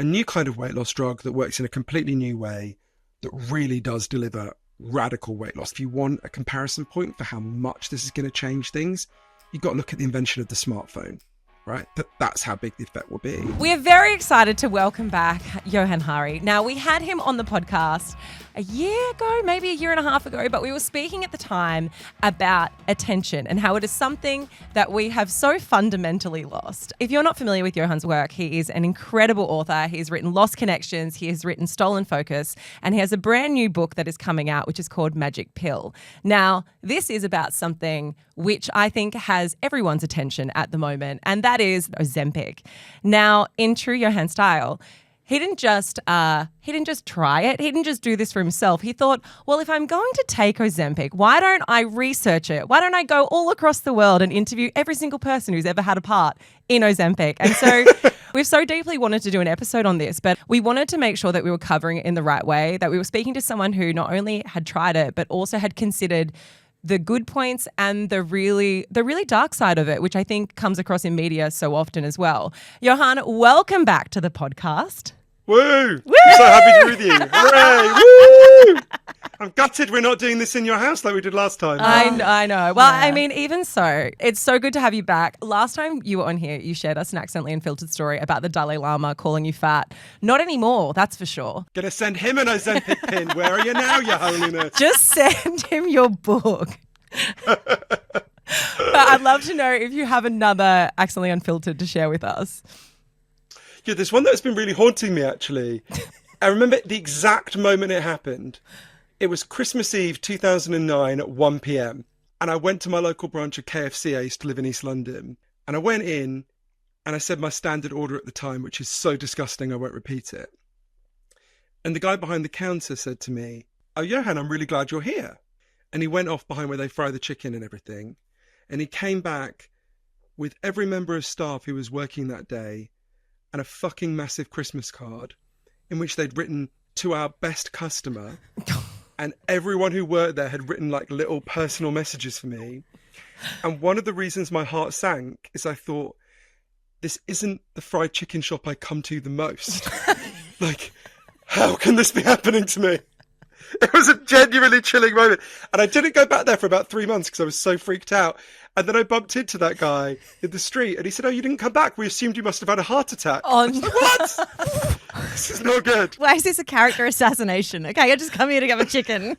a new kind of weight loss drug that works in a completely new way that really does deliver radical weight loss. If you want a comparison point for how much this is going to change things, you've got to look at the invention of the smartphone. Right? That's how big the effect will be. We are very excited to welcome back Johann Hari. Now, we had him on the podcast a year ago, maybe a year and a half ago, but we were speaking at the time about attention and how it is something that we have so fundamentally lost. If you're not familiar with Johann's work, he is an incredible author. He's written Lost Connections, he has written Stolen Focus, and he has a brand new book that is coming out, which is called Magic Pill. Now, this is about something which I think has everyone's attention at the moment, and that is Ozempic. Now, in true Johann style, he didn't just try it. He didn't just do this for himself. He thought, well, if I'm going to take Ozempic, why don't I research it? Why don't I go all across the world and interview every single person who's ever had a part in Ozempic? And so we've so deeply wanted to do an episode on this, but we wanted to make sure that we were covering it in the right way, that we were speaking to someone who not only had tried it, but also had considered the good points and the really dark side of it, which I think comes across in media so often as well. Johann, welcome back to the podcast. Woo! I'm so happy to be with you. Hooray! Woo! I'm gutted we're not doing this in your house like we did last time. I know. Well, yeah. I mean, even so, it's so good to have you back. Last time you were on here, you shared us an accidentally unfiltered story about the Dalai Lama calling you fat. Not anymore, that's for sure. Gonna send him an Ozempic pin. Where are you now, Your Holiness? Just send him your book. But I'd love to know if you have another accidentally unfiltered to share with us. Yeah, there's one that's been really haunting me, actually. I remember the exact moment it happened. It was Christmas Eve 2009 at 1 p.m. And I went to my local branch of KFC. I used to live in East London. And I went in and I said my standard order at the time, which is so disgusting I won't repeat it. And the guy behind the counter said to me, "Oh, Johann, I'm really glad you're here." And he went off behind where they fry the chicken and everything. And he came back with every member of staff who was working that day and a fucking massive Christmas card in which they'd written "to our best customer." And everyone who worked there had written like little personal messages for me. And one of the reasons my heart sank is I thought, this isn't the fried chicken shop I come to the most. Like, how can this be happening to me? It was a genuinely chilling moment. And I didn't go back there for about 3 months because I was so freaked out. And then I bumped into that guy in the street and he said, "Oh, you didn't come back. We assumed you must have had a heart attack." Oh, no. Like, what? This is not good. Why is this a character assassination? Okay, I just come here to have a chicken.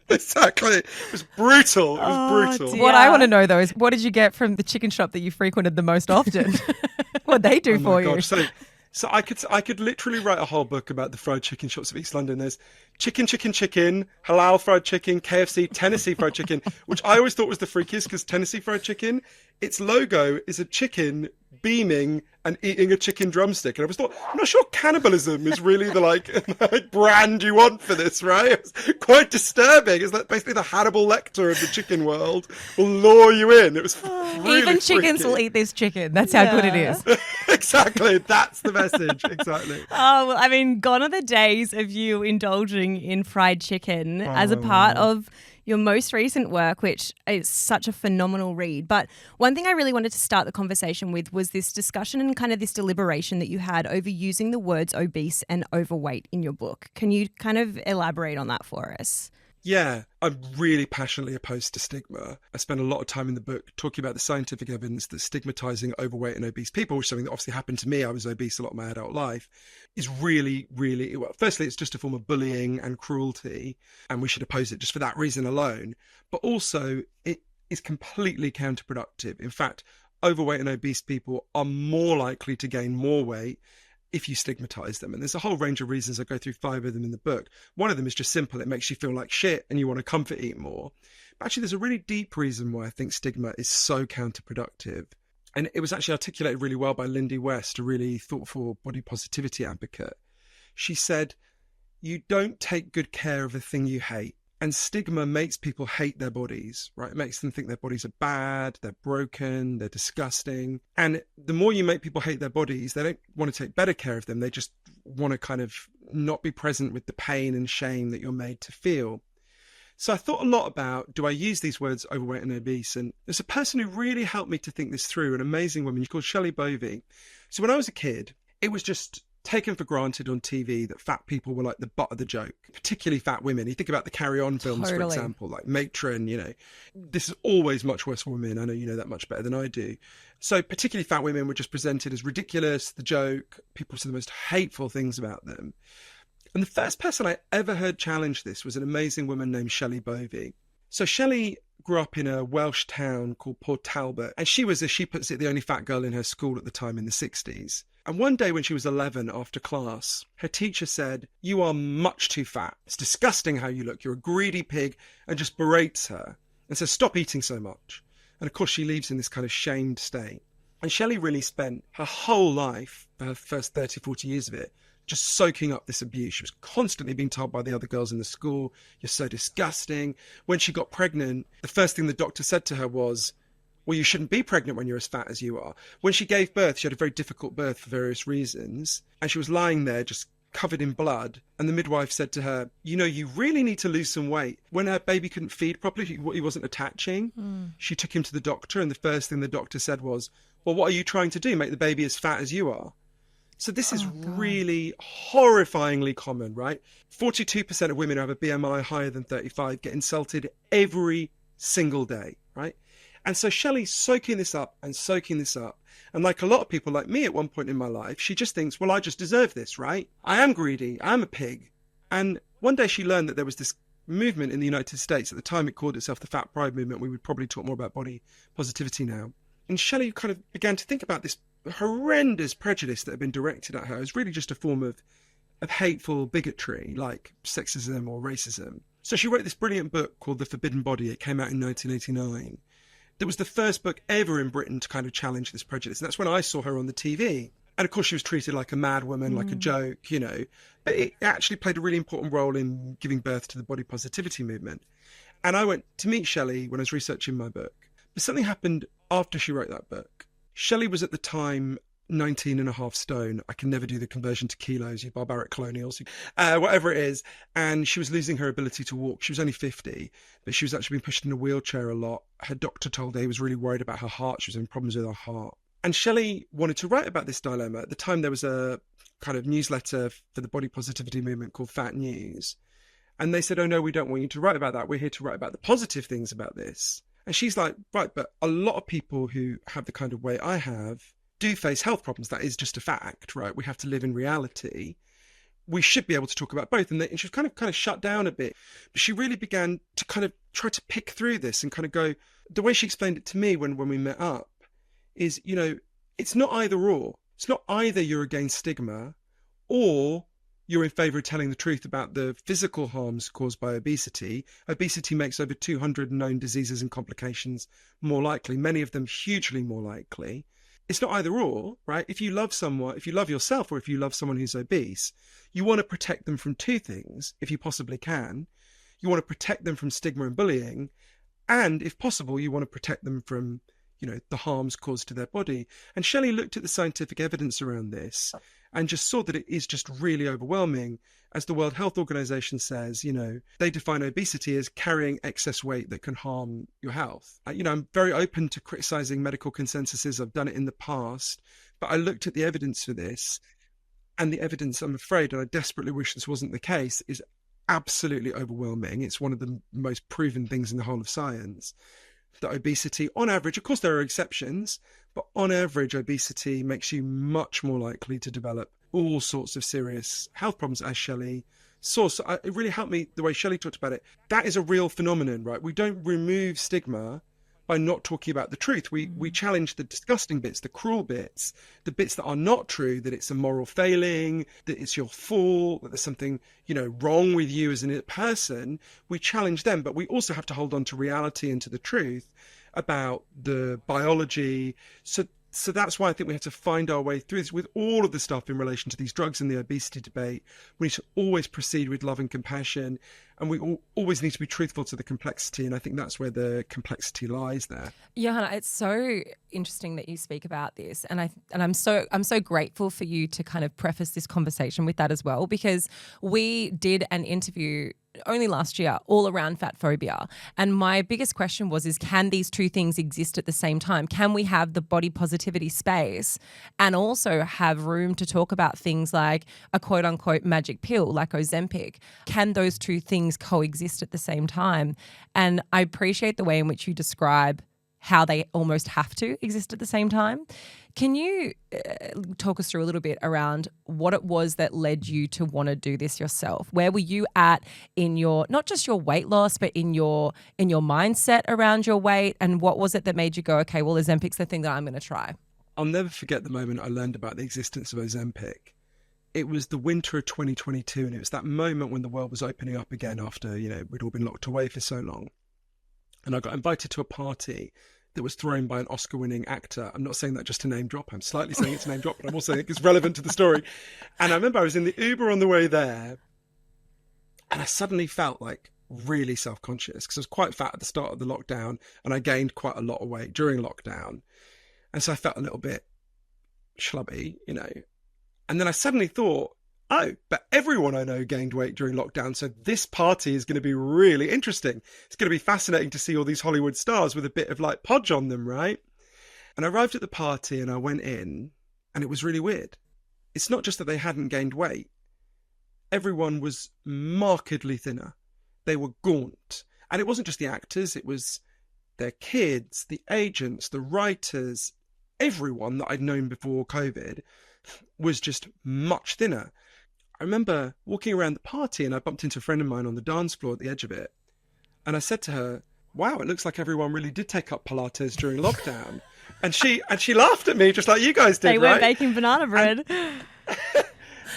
Exactly. It was brutal. It was brutal. What I want to know, though, is what did you get from the chicken shop that you frequented the most often? What they do for you? So I could literally write a whole book about the fried chicken shops of East London. There's chicken, halal fried chicken, KFC, Tennessee fried chicken, which I always thought was the freakiest because Tennessee fried chicken, its logo is a chicken beaming and eating a chicken drumstick. And I was thought, I'm not sure cannibalism is really the like brand you want for this, right? It's quite disturbing. It's like basically the Hannibal Lecter of the chicken world will lure you in. It was really even chickens freaky. will eat this chicken. That's how good it is. Exactly. That's the message. Exactly. Oh, well, I mean, gone are the days of you indulging in fried chicken as a part of your most recent work, which is such a phenomenal read. But one thing I really wanted to start the conversation with was this discussion and kind of this deliberation that you had over using the words obese and overweight in your book. Can you kind of elaborate on that for us? Yeah, I'm really passionately opposed to stigma. I spend a lot of time in the book talking about the scientific evidence that stigmatizing overweight and obese people, which is something that obviously happened to me, I was obese a lot of my adult life, is really, really, well, firstly, it's just a form of bullying and cruelty, and we should oppose it just for that reason alone. But also, it is completely counterproductive. In fact, overweight and obese people are more likely to gain more weight if you stigmatize them. And there's a whole range of reasons. I go through 5 of them in the book. One of them is just simple. It makes you feel like shit and you want to comfort eat more. But actually, there's a really deep reason why I think stigma is so counterproductive. And it was actually articulated really well by Lindy West, a really thoughtful body positivity advocate. She said, "You don't take good care of a thing you hate." And stigma makes people hate their bodies, right? It makes them think their bodies are bad, they're broken, they're disgusting. And the more you make people hate their bodies, they don't want to take better care of them. They just want to kind of not be present with the pain and shame that you're made to feel. So I thought a lot about, do I use these words overweight and obese? And there's a person who really helped me to think this through, an amazing woman called Shelley Bovey. So when I was a kid, it was just taken for granted on TV that fat people were like the butt of the joke, particularly fat women. You think about the Carry On films, for example, like Matron, this is always much worse for women. I know you know that much better than I do. So particularly fat women were just presented as ridiculous, the joke, people said the most hateful things about them. And the first person I ever heard challenge this was an amazing woman named Shelley Bovey. So Shelley grew up in a Welsh town called Port Talbot, and she was, as she puts it, the only fat girl in her school at the time in the 60s. And one day when she was 11 after class, her teacher said, "You are much too fat. It's disgusting how you look. You're a greedy pig," and just berates her and says, "Stop eating so much." And of course she leaves in this kind of shamed state. And Shelley really spent her whole life, her first 30, 40 years of it, just soaking up this abuse. She was constantly being told by the other girls in the school, "You're so disgusting." When she got pregnant, the first thing the doctor said to her was, "Well, you shouldn't be pregnant when you're as fat as you are." When she gave birth, she had a very difficult birth for various reasons. And she was lying there just covered in blood. And the midwife said to her, "You really need to lose some weight." When her baby couldn't feed properly, he wasn't attaching. She took him to the doctor. And the first thing the doctor said was, "Well, what are you trying to do? Make the baby as fat as you are?" So this is really horrifyingly common, right? 42% of women who have a BMI higher than 35 get insulted every single day, right? And so Shelley's soaking this up. And like a lot of people like me at one point in my life, she just thinks, well, I just deserve this, right? I am greedy. I'm a pig. And one day she learned that there was this movement in the United States. At the time, it called itself the Fat Pride movement. We would probably talk more about body positivity now. And Shelley kind of began to think about this horrendous prejudice that had been directed at her as really just a form of hateful bigotry, like sexism or racism. So she wrote this brilliant book called The Forbidden Body. It came out in 1989. That was the first book ever in Britain to kind of challenge this prejudice. And that's when I saw her on the TV. And of course, she was treated like a mad woman, like a joke, But it actually played a really important role in giving birth to the body positivity movement. And I went to meet Shelley when I was researching my book. But something happened after she wrote that book. Shelley was at the time 19 and a half stone. I can never do the conversion to kilos, you barbaric colonials, whatever it is. And she was losing her ability to walk. She was only 50, but she was actually being pushed in a wheelchair a lot. Her doctor told her he was really worried about her heart. She was having problems with her heart. And Shelley wanted to write about this dilemma. At the time, there was a kind of newsletter for the body positivity movement called Fat News. And they said, "Oh, no, we don't want you to write about that. We're here to write about the positive things about this." And she's like, "Right, but a lot of people who have the kind of weight I have do face health problems. That is just a fact, right? We have to live in reality. We should be able to talk about both." And she was kind of shut down a bit. But she really began to kind of try to pick through this and kind of go, the way she explained it to me when we met up is, it's not either or. It's not either you're against stigma or you're in favour of telling the truth about the physical harms caused by obesity. Obesity makes over 200 known diseases and complications more likely, many of them hugely more likely. It's not either or, right? If you love someone, if you love yourself or if you love someone who's obese, you want to protect them from two things, if you possibly can. You want to protect them from stigma and bullying. And if possible, you want to protect them from, the harms caused to their body. And Shelley looked at the scientific evidence around this and just saw that it is just really overwhelming. As the World Health Organization says, they define obesity as carrying excess weight that can harm your health. I'm very open to criticizing medical consensuses. I've done it in the past, but I looked at the evidence for this, and the evidence, I'm afraid, and I desperately wish this wasn't the case, is absolutely overwhelming. It's one of the most proven things in the whole of science. That obesity, on average, of course there are exceptions, but on average, obesity makes you much more likely to develop all sorts of serious health problems, as Shelley saw. So it really helped me the way Shelley talked about it. That is a real phenomenon, right? We don't remove stigma by not talking about the truth. We challenge the disgusting bits, the cruel bits, the bits that are not true, that it's a moral failing, that it's your fault, that there's something, wrong with you as a person. We challenge them, but we also have to hold on to reality and to the truth about the biology. So that's why I think we have to find our way through this with all of the stuff in relation to these drugs and the obesity debate. We need to always proceed with love and compassion, and we always need to be truthful to the complexity. And I think that's where the complexity lies there. Johanna, it's so interesting that you speak about this, and I'm so grateful for you to kind of preface this conversation with that as well, because we did an interview only last year, all around fat phobia. And my biggest question is can these two things exist at the same time? Can we have the body positivity space and also have room to talk about things like a quote unquote magic pill like Ozempic? Can those two things coexist at the same time? And I appreciate the way in which you describe how they almost have to exist at the same time. Can you talk us through a little bit around what it was that led you to want to do this yourself? Where were you at in your, not just your weight loss, but in your mindset around your weight? And what was it that made you go, okay, well, Ozempic's the thing that I'm going to try? I'll never forget the moment I learned about the existence of Ozempic. It was the winter of 2022, and it was that moment when the world was opening up again after, we'd all been locked away for so long. And I got invited to a party that was thrown by an Oscar-winning actor. I'm not saying that just to name drop. I'm slightly saying it's a name drop, but I'm also saying it's relevant to the story. And I remember I was in the Uber on the way there, and I suddenly felt like really self-conscious because I was quite fat at the start of the lockdown, and I gained quite a lot of weight during lockdown. And so I felt a little bit schlubby, And then I suddenly thought, oh, but everyone I know gained weight during lockdown, so this party is going to be really interesting. It's going to be fascinating to see all these Hollywood stars with a bit of like podge on them, right? And I arrived at the party and I went in, and it was really weird. It's not just that they hadn't gained weight. Everyone was markedly thinner. They were gaunt. And it wasn't just the actors, it was their kids, the agents, the writers, everyone that I'd known before COVID was just much thinner. I remember walking around the party and I bumped into a friend of mine on the dance floor at the edge of it. And I said to her, wow, it looks like everyone really did take up Pilates during lockdown. And she laughed at me just like you guys did, They were right? baking banana bread.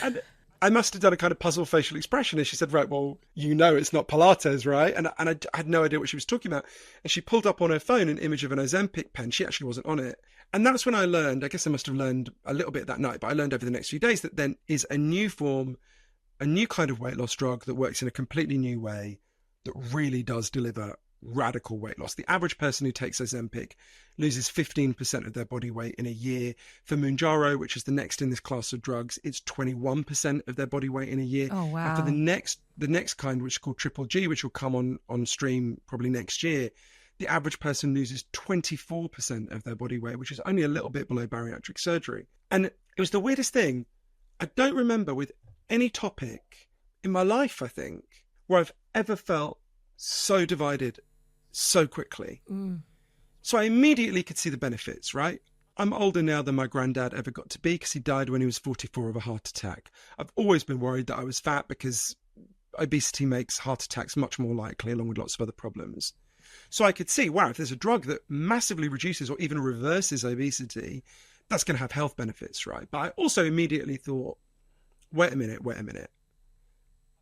And I must have done a kind of puzzled facial expression. And she said, right, well, it's not Pilates, right? And I had no idea what she was talking about. And she pulled up on her phone an image of an Ozempic pen. She actually wasn't on it. And that's when I learned, I guess I must have learned a little bit that night, but I learned over the next few days that then is a new form, a new kind of weight loss drug that works in a completely new way that really does deliver radical weight loss. The average person who takes Ozempic loses 15% of their body weight in a year. For Mounjaro, which is the next in this class of drugs, it's 21% of their body weight in a year. Oh, wow. And for the next kind, which is called Triple G, which will come on stream probably next year, the average person loses 24% of their body weight, which is only a little bit below bariatric surgery. And it was the weirdest thing. I don't remember with any topic in my life, I think, where I've ever felt so divided so quickly. So I immediately could see the benefits, right? I'm older now than my granddad ever got to be because he died when he was 44 of a heart attack. I've always been worried that I was fat because obesity makes heart attacks much more likely, along with lots of other problems. So I could see, wow, if there's a drug that massively reduces or even reverses obesity, that's going to have health benefits, right? But I also immediately thought, wait a minute.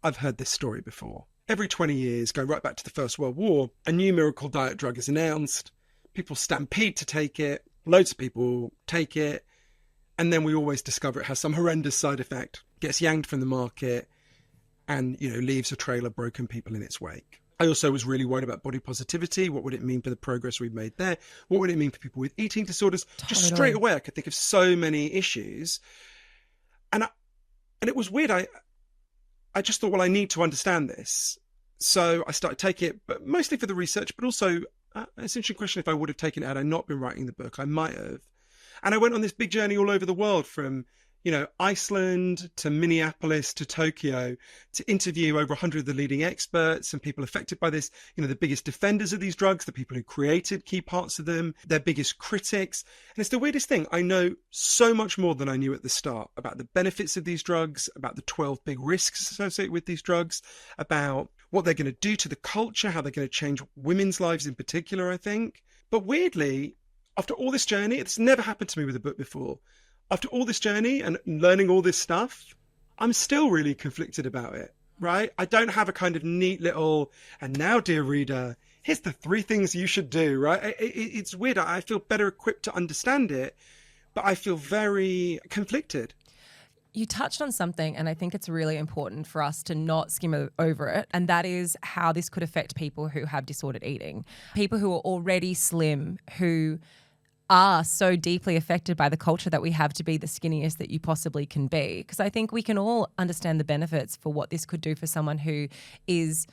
I've heard this story before. Every 20 years, going right back to the First World War, a new miracle diet drug is announced. People stampede to take it. Loads of people take it. And then we always discover it has some horrendous side effect, gets yanked from the market, and, leaves a trail of broken people in its wake. I also was really worried about body positivity. What would it mean for the progress we've made there? What would it mean for people with eating disorders? Totally. Just straight away, I could think of so many issues. And it was weird. I just thought, well, I need to understand this. So I started taking it, but mostly for the research, but also it's an interesting question if I would have taken it had I not been writing the book. I might have. And I went on this big journey all over the world from Iceland to Minneapolis to Tokyo to interview over 100 of the leading experts and people affected by this, the biggest defenders of these drugs, the people who created key parts of them, their biggest critics. And it's the weirdest thing. I know so much more than I knew at the start about the benefits of these drugs, about the 12 big risks associated with these drugs, about what they're going to do to the culture, how they're going to change women's lives in particular, I think. But weirdly, after all this journey, it's never happened to me with a book before. After all this journey and learning all this stuff, I'm still really conflicted about it, right? I don't have a kind of neat little, and now, dear reader, here's the 3 things you should do, right? It's weird. I feel better equipped to understand it, but I feel very conflicted. You touched on something, and I think it's really important for us to not skim over it, and that is how this could affect people who have disordered eating. People who are already slim, who are so deeply affected by the culture that we have to be the skinniest that you possibly can be. Because I think we can all understand the benefits for what this could do for someone who is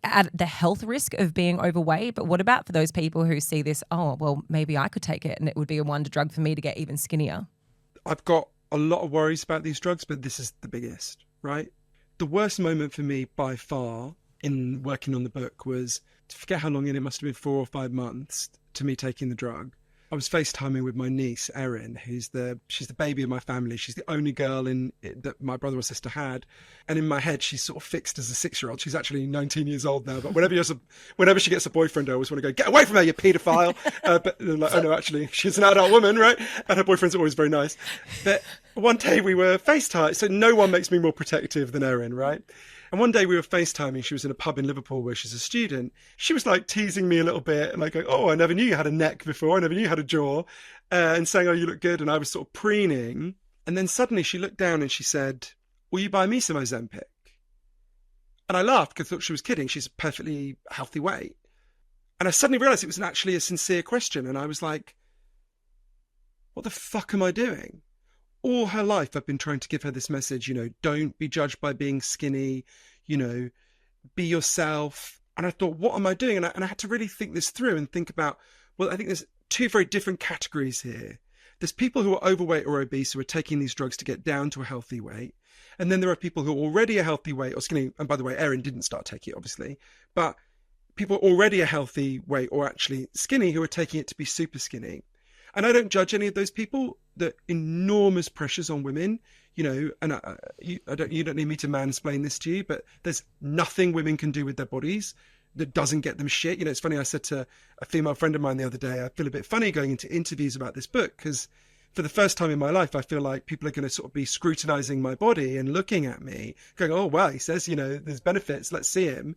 at the health risk of being overweight. But what about for those people who see this, oh, well, maybe I could take it and it would be a wonder drug for me to get even skinnier? I've got a lot of worries about these drugs, but this is the biggest, right? The worst moment for me by far in working on the book was, to forget how long in, it must have been 4 or 5 months to me taking the drug. I was FaceTiming with my niece, Erin, she's the baby of my family. She's the only girl that my brother or sister had. And in my head, she's sort of fixed as a 6-year-old. She's actually 19 years old now. But whenever she gets a boyfriend, I always want to go, get away from her, you paedophile. But like, oh no, actually, she's an adult woman, right? And her boyfriend's always very nice. But one day we were FaceTime. So no one makes me more protective than Erin, right? And one day we were FaceTiming. She was in a pub in Liverpool where she's a student. She was like teasing me a little bit and like, oh, I never knew you had a neck before. I never knew you had a jaw. And saying, oh, you look good. And I was sort of preening. And then suddenly she looked down and she said, will you buy me some Ozempic? And I laughed because I thought she was kidding. She's a perfectly healthy weight. And I suddenly realized it was actually a sincere question. And I was like, what the fuck am I doing? All her life, I've been trying to give her this message, don't be judged by being skinny, be yourself. And I thought, what am I doing? And I had to really think this through and think about, well, I think there's 2 very different categories here. There's people who are overweight or obese who are taking these drugs to get down to a healthy weight. And then there are people who are already a healthy weight or skinny. And by the way, Erin didn't start taking it, obviously. But people already a healthy weight or actually skinny who are taking it to be super skinny. And I don't judge any of those people. The enormous pressures on women, and you don't need me to mansplain this to you, but there's nothing women can do with their bodies that doesn't get them shit. It's funny, I said to a female friend of mine the other day, I feel a bit funny going into interviews about this book because for the first time in my life, I feel like people are going to sort of be scrutinizing my body and looking at me going, oh, well, he says, there's benefits. Let's see him.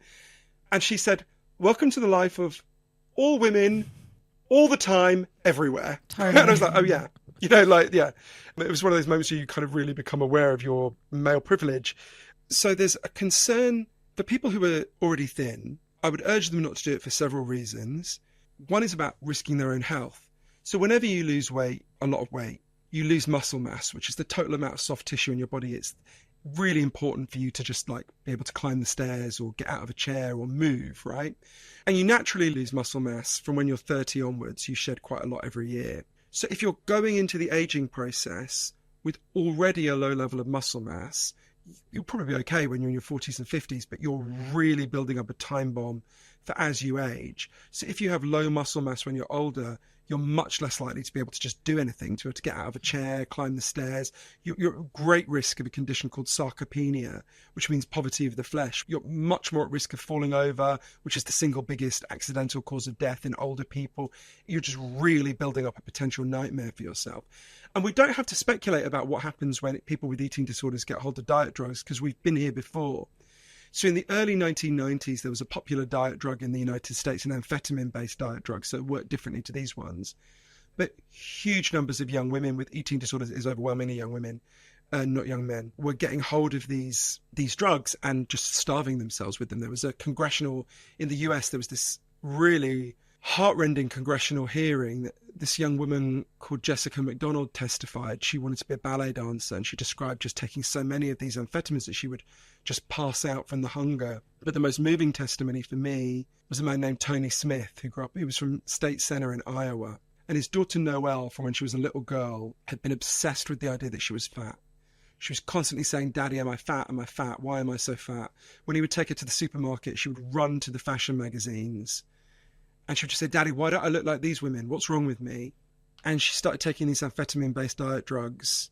And she said, welcome to the life of all women, all the time, everywhere. Totally. And I was like, oh, yeah. Yeah. It was one of those moments where you kind of really become aware of your male privilege. So there's a concern for people who are already thin. I would urge them not to do it for several reasons. One is about risking their own health. So whenever you lose weight, a lot of weight, you lose muscle mass, which is the total amount of soft tissue in your body. It's really important for you to just like be able to climb the stairs or get out of a chair or move, right? And you naturally lose muscle mass from when you're 30 onwards. You shed quite a lot every year. So if you're going into the aging process with already a low level of muscle mass, you'll probably be okay when you're in your 40s and 50s, but you're really building up a time bomb for as you age. So if you have low muscle mass when you're older, you're much less likely to be able to just do anything, to be able to get out of a chair, climb the stairs. You're at great risk of a condition called sarcopenia, which means poverty of the flesh. You're much more at risk of falling over, which is the single biggest accidental cause of death in older people. You're just really building up a potential nightmare for yourself. And we don't have to speculate about what happens when people with eating disorders get hold of diet drugs, because we've been here before. So in the early 1990s, there was a popular diet drug in the United States, an amphetamine-based diet drug, so it worked differently to these ones. But huge numbers of young women with eating disorders, is overwhelmingly young women, not young men, were getting hold of these drugs and just starving themselves with them. There was a congressional, in the US, there was this really heartrending congressional hearing that this young woman called Jessica McDonald testified. She wanted to be a ballet dancer, and she described just taking so many of these amphetamines that she would just pass out from the hunger. But the most moving testimony for me was a man named Tony Smith, he was from State Center in Iowa. And his daughter Noelle, from when she was a little girl, had been obsessed with the idea that she was fat. She was constantly saying, Daddy, am I fat? Am I fat? Why am I so fat? When he would take her to the supermarket, she would run to the fashion magazines. And she would just say, Daddy, why don't I look like these women? What's wrong with me? And she started taking these amphetamine-based diet drugs.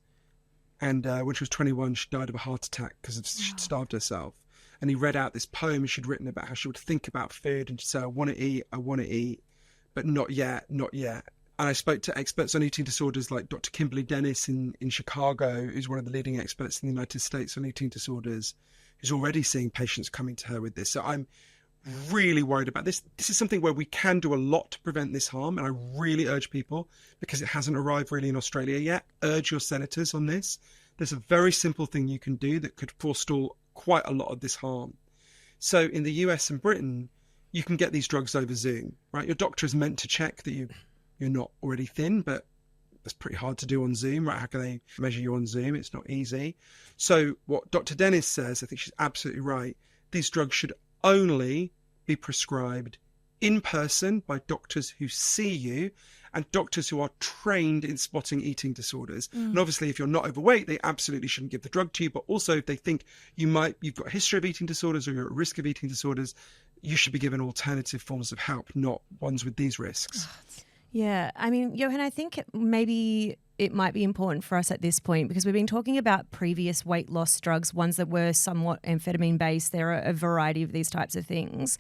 And when she was 21, she died of a heart attack because she'd starved herself. And he read out this poem she'd written about how she would think about food and she'd say, I want to eat, but not yet, not yet. And I spoke to experts on eating disorders like Dr. Kimberly Dennis in Chicago, who's one of the leading experts in the United States on eating disorders, who's already seeing patients coming to her with this. So I'm really worried about this. This is something where we can do a lot to prevent this harm, and I really urge people, because it hasn't arrived really in Australia yet, urge your senators on this. There's a very simple thing you can do that could forestall quite a lot of this harm. So in the US and Britain, you can get these drugs over Zoom, right? Your doctor is meant to check that you're not already thin, but that's pretty hard to do on Zoom, right? How can they measure you on Zoom? It's not easy. So what Dr. Dennis says, I think she's absolutely right. These drugs should only be prescribed in person by doctors who see you and doctors who are trained in spotting eating disorders. And obviously, if you're not overweight, they absolutely shouldn't give the drug to you. But also, if they think you've got a history of eating disorders or you're at risk of eating disorders, you should be given alternative forms of help, not ones with these risks. Yeah, I mean, Johann, I think maybe it might be important for us at this point because we've been talking about previous weight loss drugs, ones that were somewhat amphetamine-based. There are a variety of these types of things.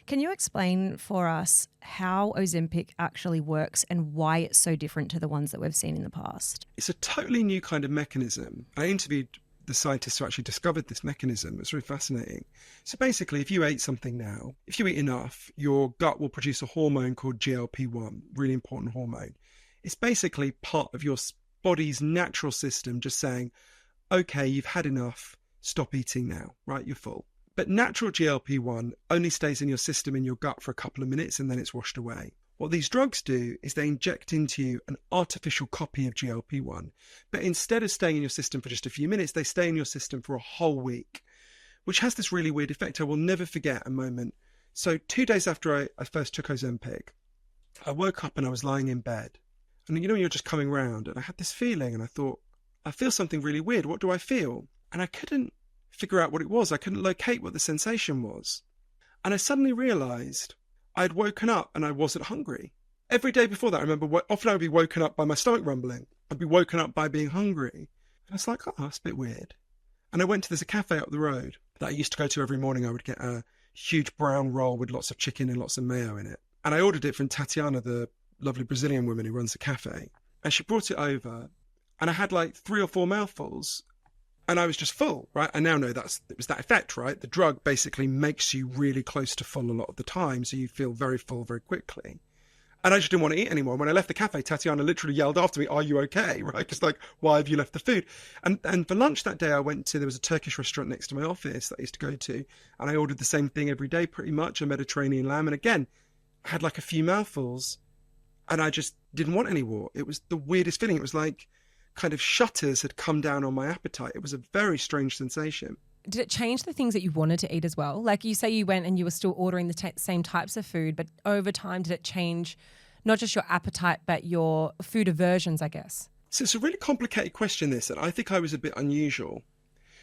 Can you explain for us how Ozempic actually works and why it's so different to the ones that we've seen in the past? It's a totally new kind of mechanism. I interviewed the scientists who actually discovered this mechanism. It's really fascinating. So basically, if you ate something now, if you eat enough, your gut will produce a hormone called GLP-1, really important hormone. It's basically part of your body's natural system just saying, okay, you've had enough, stop eating now, right? You're full. But natural GLP-1 only stays in your system, in your gut for a couple of minutes, and then it's washed away. What these drugs do is they inject into you an artificial copy of GLP-1. But instead of staying in your system for just a few minutes, they stay in your system for a whole week, which has this really weird effect. I will never forget a moment. So 2 days after I first took Ozempic, I woke up and I was lying in bed. And you know, you're just coming round, and I had this feeling, and I thought, I feel something really weird. What do I feel? And I couldn't figure out what it was. I couldn't locate what the sensation was. And I suddenly realised I'd woken up and I wasn't hungry. Every day before that, I remember often I would be woken up by my stomach rumbling. I'd be woken up by being hungry. And I was like, oh, that's a bit weird. And I went to, there's a cafe up the road that I used to go to every morning. I would get a huge brown roll with lots of chicken and lots of mayo in it. And I ordered it from Tatiana, the lovely Brazilian woman who runs the cafe. And she brought it over and I had like 3 or 4 mouthfuls. And I was just full, right? I now know it was that effect, right? The drug basically makes you really close to full a lot of the time, so you feel very full very quickly. And I just didn't want to eat anymore. When I left the cafe, Tatiana literally yelled after me, "Are you okay?" Right? Because like, why have you left the food? And for lunch that day, there was a Turkish restaurant next to my office that I used to go to, and I ordered the same thing every day, pretty much, a Mediterranean lamb. And again, I had like a few mouthfuls, and I just didn't want any more. It was the weirdest feeling. It was like kind of shutters had come down on my appetite. It was a very strange sensation. Did it change the things that you wanted to eat as well? Like you say you went and you were still ordering the same types of food, but over time did it change not just your appetite but your food aversions, I guess? So it's a really complicated question, this, and I think I was a bit unusual.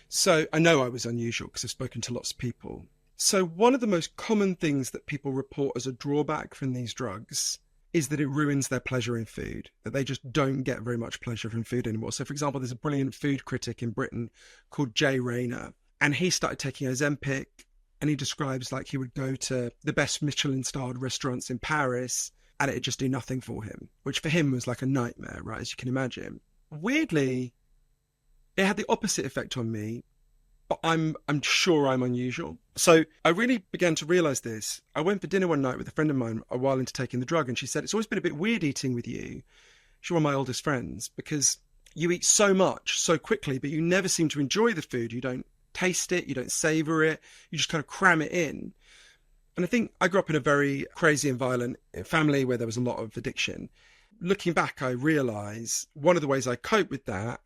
So I know I was unusual because I've spoken to lots of people. So one of the most common things that people report as a drawback from these drugs is that it ruins their pleasure in food, that they just don't get very much pleasure from food anymore. So, for example, there's a brilliant food critic in Britain called Jay Rayner, and he started taking Ozempic, and he describes like he would go to the best Michelin-starred restaurants in Paris, and it'd just do nothing for him, which for him was like a nightmare, right, as you can imagine. Weirdly, it had the opposite effect on me, but I'm sure I'm unusual. So I really began to realise this. I went for dinner one night with a friend of mine a while into taking the drug, and she said, it's always been a bit weird eating with you. She's one of my oldest friends, because you eat so much, so quickly, but you never seem to enjoy the food. You don't taste it, you don't savour it, you just kind of cram it in. And I think I grew up in a very crazy and violent family where there was a lot of addiction. Looking back, I realise one of the ways I coped with that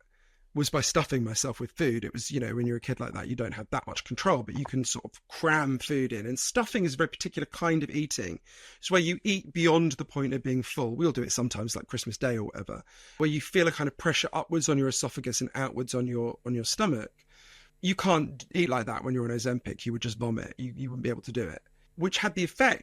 was by stuffing myself with food. It was, you know, when you're a kid like that, you don't have that much control, but you can sort of cram food in. And stuffing is a very particular kind of eating. It's where you eat beyond the point of being full. We'll do it sometimes, like Christmas Day or whatever, where you feel a kind of pressure upwards on your esophagus and outwards on your stomach. You can't eat like that when you're on Ozempic. You would just vomit. You wouldn't be able to do it. Which had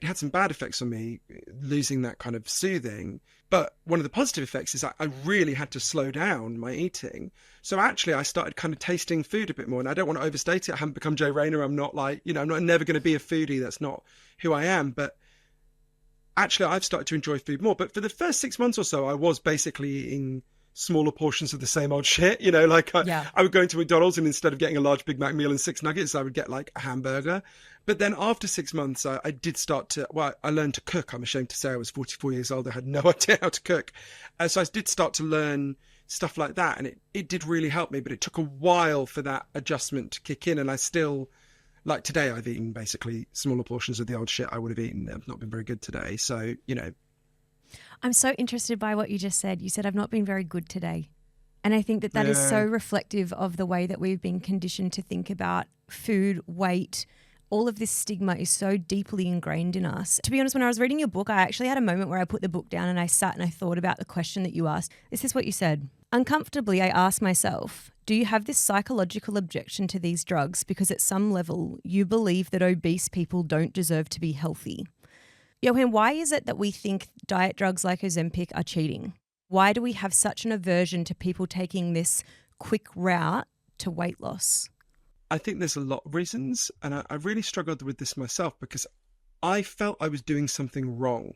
had some bad effects on me, losing that kind of soothing. But one of the positive effects is I really had to slow down my eating. So actually I started kind of tasting food a bit more, and I don't want to overstate it. I haven't become Jay Rayner. I'm not like, you know, I'm never going to be a foodie. That's not who I am. But actually I've started to enjoy food more. But for the first 6 months or so, I was basically eating smaller portions of the same old shit, you know, like I would go into McDonald's and instead of getting a large Big Mac meal and 6 nuggets, I would get like a hamburger. But then after 6 months, I did start to, I learned to cook. I'm ashamed to say I was 44 years old. I had no idea how to cook. So I did start to learn stuff like that. And it did really help me, but it took a while for that adjustment to kick in. And I still, like today, I've eaten basically smaller portions of the old shit I would have eaten. I've not been very good today. So, you know, I'm so interested by what you just said. You said, I've not been very good today. And I think that is so reflective of the way that we've been conditioned to think about food, weight. All of this stigma is so deeply ingrained in us. To be honest, when I was reading your book, I actually had a moment where I put the book down and I sat and I thought about the question that you asked. This is what you said. Uncomfortably, I asked myself, do you have this psychological objection to these drugs because at some level you believe that obese people don't deserve to be healthy? Johann, why is it that we think diet drugs like Ozempic are cheating? Why do we have such an aversion to people taking this quick route to weight loss? I think there's a lot of reasons, and I really struggled with this myself because I felt I was doing something wrong.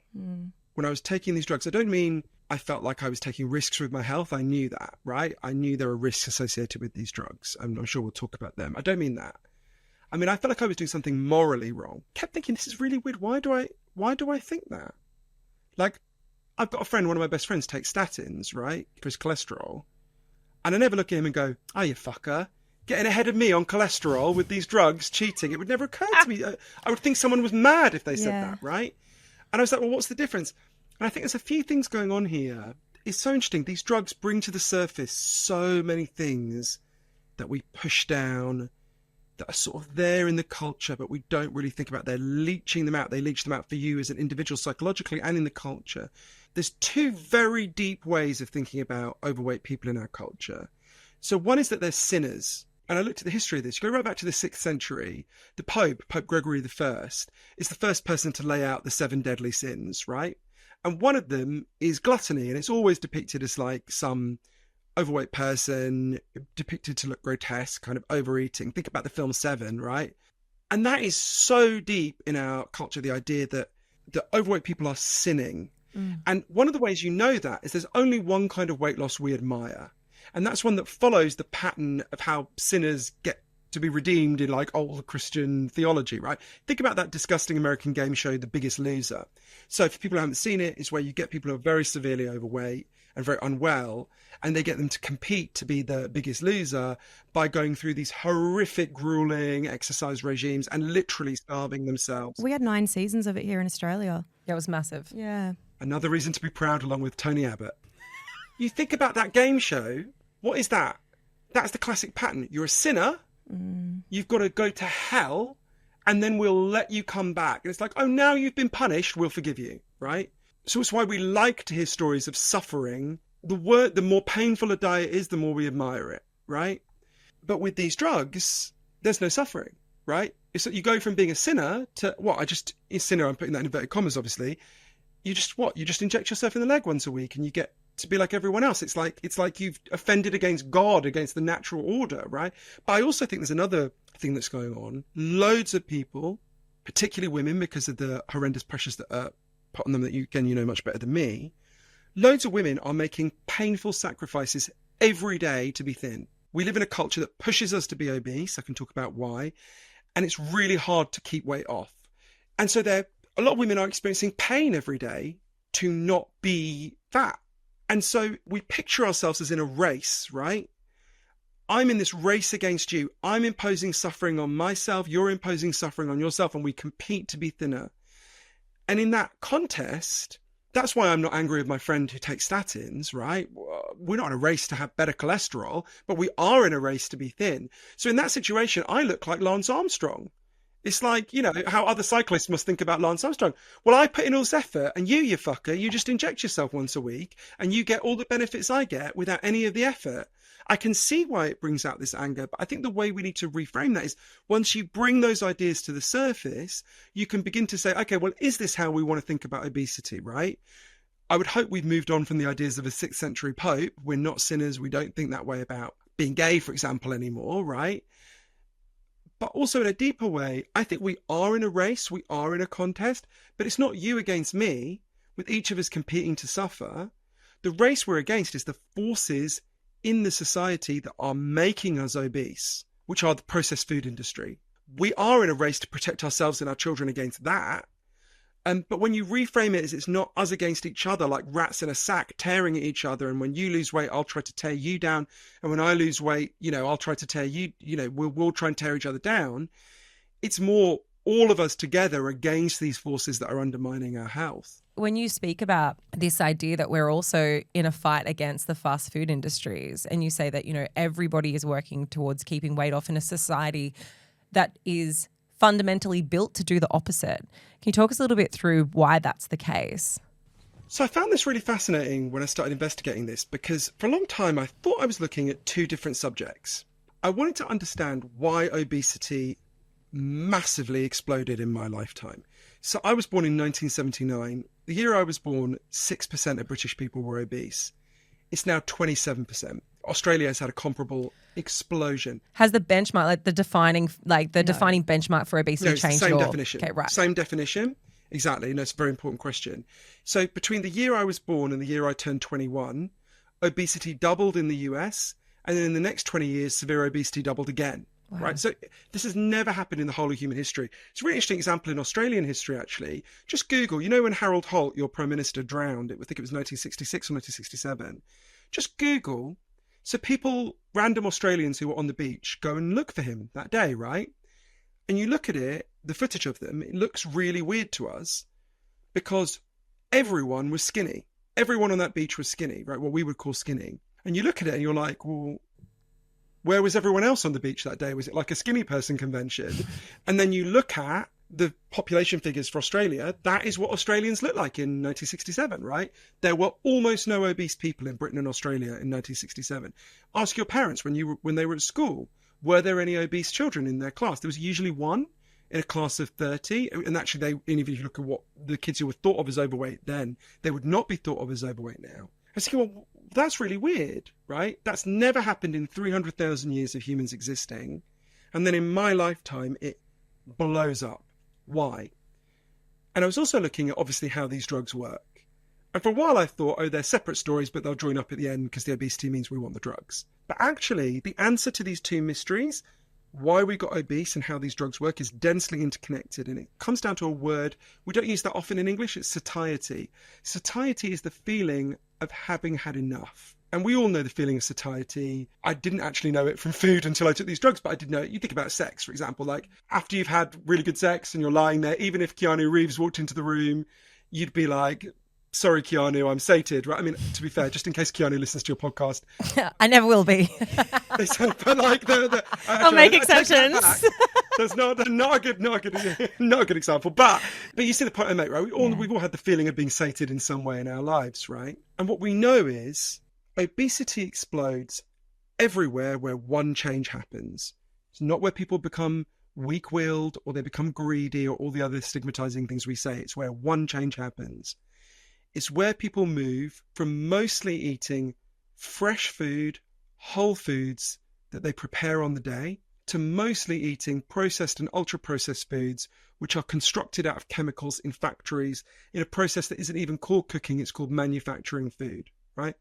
When I was taking these drugs. I don't mean I felt like I was taking risks with my health. I knew that, right? I knew there were risks associated with these drugs. I'm sure we'll talk about them. I don't mean that. I mean, I felt like I was doing something morally wrong. Kept thinking, this is really weird. Why do I think that? Like, I've got a friend, one of my best friends, takes statins, right, for his cholesterol. And I never look at him and go, oh, you fucker, getting ahead of me on cholesterol with these drugs, cheating. It would never occur to me. I would think someone was mad if they said that, right? And I was like, well, what's the difference? And I think there's a few things going on here. It's so interesting. These drugs bring to the surface so many things that we push down, that are sort of there in the culture, but we don't really think about. They're leaching them out. They leach them out for you as an individual psychologically and in the culture. There's two very deep ways of thinking about overweight people in our culture. So one is that they're sinners. And I looked at the history of this. You go right back to the 6th century. The Pope Gregory I, is the first person to lay out the 7 deadly sins, right? And one of them is gluttony. And it's always depicted as like some overweight person, depicted to look grotesque, kind of overeating. Think about the film Seven, right? And that is so deep in our culture, the idea that overweight people are sinning. And one of the ways you know that is there's only one kind of weight loss we admire. And that's one that follows the pattern of how sinners get to be redeemed in like old Christian theology, right? Think about that disgusting American game show, The Biggest Loser. So for people who haven't seen it, it's where you get people who are very severely overweight and very unwell, and they get them to compete to be the biggest loser by going through these horrific, grueling exercise regimes and literally starving themselves. We had 9 seasons of it here in Australia. Yeah, it was massive. Yeah. Another reason to be proud along with Tony Abbott. You think about that game show, what is that? That's the classic pattern. You're a sinner, you've got to go to hell, and then we'll let you come back. And it's like, oh, now you've been punished, we'll forgive you, right? So it's why we like to hear stories of suffering. The more painful a diet is, the more we admire it, right? But with these drugs, there's no suffering, right? It's that you go from being a sinner to, a sinner, I'm putting that in inverted commas, obviously. You just inject yourself in the leg once a week and you get to be like everyone else. It's like you've offended against God, against the natural order, right? But I also think there's another thing that's going on. Loads of people, particularly women, because of the horrendous pressures that are put on them that you know much better than me, loads of women are making painful sacrifices every day to be thin. We live in a culture that pushes us to be obese. I can talk about why. And it's really hard to keep weight off. And so a lot of women are experiencing pain every day to not be fat. And so we picture ourselves as in a race, right? I'm in this race against you. I'm imposing suffering on myself. You're imposing suffering on yourself. And we compete to be thinner. And in that contest, that's why I'm not angry with my friend who takes statins, right? We're not in a race to have better cholesterol, but we are in a race to be thin. So in that situation, I look like Lance Armstrong. It's like, how other cyclists must think about Lance Armstrong. Well, I put in all this effort, and you fucker, you just inject yourself once a week, and you get all the benefits I get without any of the effort. I can see why it brings out this anger, but I think the way we need to reframe that is once you bring those ideas to the surface, you can begin to say, okay, well, is this how we want to think about obesity, right? I would hope we've moved on from the ideas of a 6th century Pope. We're not sinners. We don't think that way about being gay, for example, anymore, right? But also in a deeper way, I think we are in a race, we are in a contest, but it's not you against me, with each of us competing to suffer. The race we're against is the forces in the society that are making us obese, which are the processed food industry. We are in a race to protect ourselves and our children against that. But when you reframe it as it's not us against each other, like rats in a sack tearing at each other, and when you lose weight, I'll try to tear you down, and when I lose weight, I'll try to tear you, we'll try and tear each other down. It's more all of us together against these forces that are undermining our health. when you speak about this idea that we're also in a fight against the fast food industries, and you say that, you know, everybody is working towards keeping weight off in a society that is fundamentally built to do the opposite. Can you talk us a little bit through why that's the case? So I found this really fascinating when I started investigating this, because for a long time I thought I was looking at two different subjects. I wanted to understand why obesity massively exploded in my lifetime. So I was born in 1979. The year I was born, 6% of British people were obese. It's now 27%. Australia has had a comparable explosion. Has the benchmark, like the defining benchmark for obesity changed at all? Same definition. Okay, right. Same definition. Exactly. No, it's a very important question. So between the year I was born and the year I turned 21, obesity doubled in the US, and then in the next 20 years, severe obesity doubled again. Wow. Right. So this has never happened in the whole of human history. It's a really interesting example in Australian history, actually. Just Google, you know, when Harold Holt, your Prime Minister, drowned, I think it was 1966 or 1967. Just Google. So people, random Australians who were on the beach, go and look for him that day, right? And you look at it, the footage of them, it looks really weird to us because everyone was skinny. Everyone on that beach was skinny, right? What we would call skinny. And you look at it and you're like, well, where was everyone else on the beach that day? Was it like a skinny person convention? And then you look at the population figures for Australia. That is what Australians looked like in 1967, right? There were almost no obese people in Britain and Australia in 1967. Ask your parents when they were at school, were there any obese children in their class? There was usually one in a class of 30. And actually, even if you look at what the kids who were thought of as overweight then, they would not be thought of as overweight now. I think, well, that's really weird, right? That's never happened in 300,000 years of humans existing. And then in my lifetime, it blows up. Why? And I was also looking at, obviously, how these drugs work. And for a while I thought, oh, they're separate stories, but they'll join up at the end because the obesity means we want the drugs. But actually, the answer to these two mysteries, why we got obese and how these drugs work, is densely interconnected. And it comes down to a word we don't use that often in English. It's satiety. Satiety is the feeling of having had enough. And we all know the feeling of satiety. I didn't actually know it from food until I took these drugs, but I did know it. You think about sex, for example, like after you've had really good sex and you're lying there, even if Keanu Reeves walked into the room, you'd be like, sorry, Keanu, I'm sated, right? I mean, to be fair, just in case Keanu listens to your podcast. I never will be. But like I'll make exceptions. That's not a good example. But you see the point I make, right? We've all had the feeling of being sated in some way in our lives, right? And what we know is obesity explodes everywhere where one change happens. It's not where people become weak-willed or they become greedy or all the other stigmatizing things we say. It's where one change happens. It's where people move from mostly eating fresh food, whole foods that they prepare on the day, to mostly eating processed and ultra-processed foods, which are constructed out of chemicals in factories in a process that isn't even called cooking, it's called manufacturing food, right?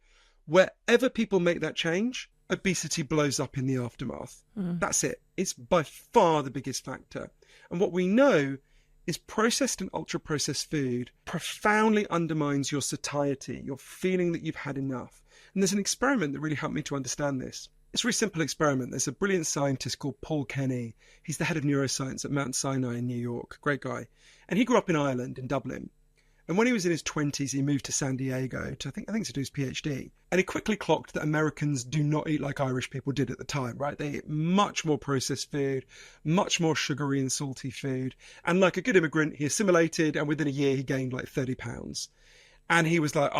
Wherever people make that change, obesity blows up in the aftermath. That's it. It's by far the biggest factor. And what we know is processed and ultra-processed food profoundly undermines your satiety, your feeling that you've had enough. And there's an experiment that really helped me to understand this. It's a really simple experiment. There's a brilliant scientist called Paul Kenny. He's the head of neuroscience at Mount Sinai in New York. Great guy. And he grew up in Ireland, in Dublin. And when he was in his 20s, he moved to San Diego to, I think to do his PhD. And he quickly clocked that Americans do not eat like Irish people did at the time, right? They eat much more processed food, much more sugary and salty food. And like a good immigrant, he assimilated, and within a year, he gained like 30 pounds. And he was like,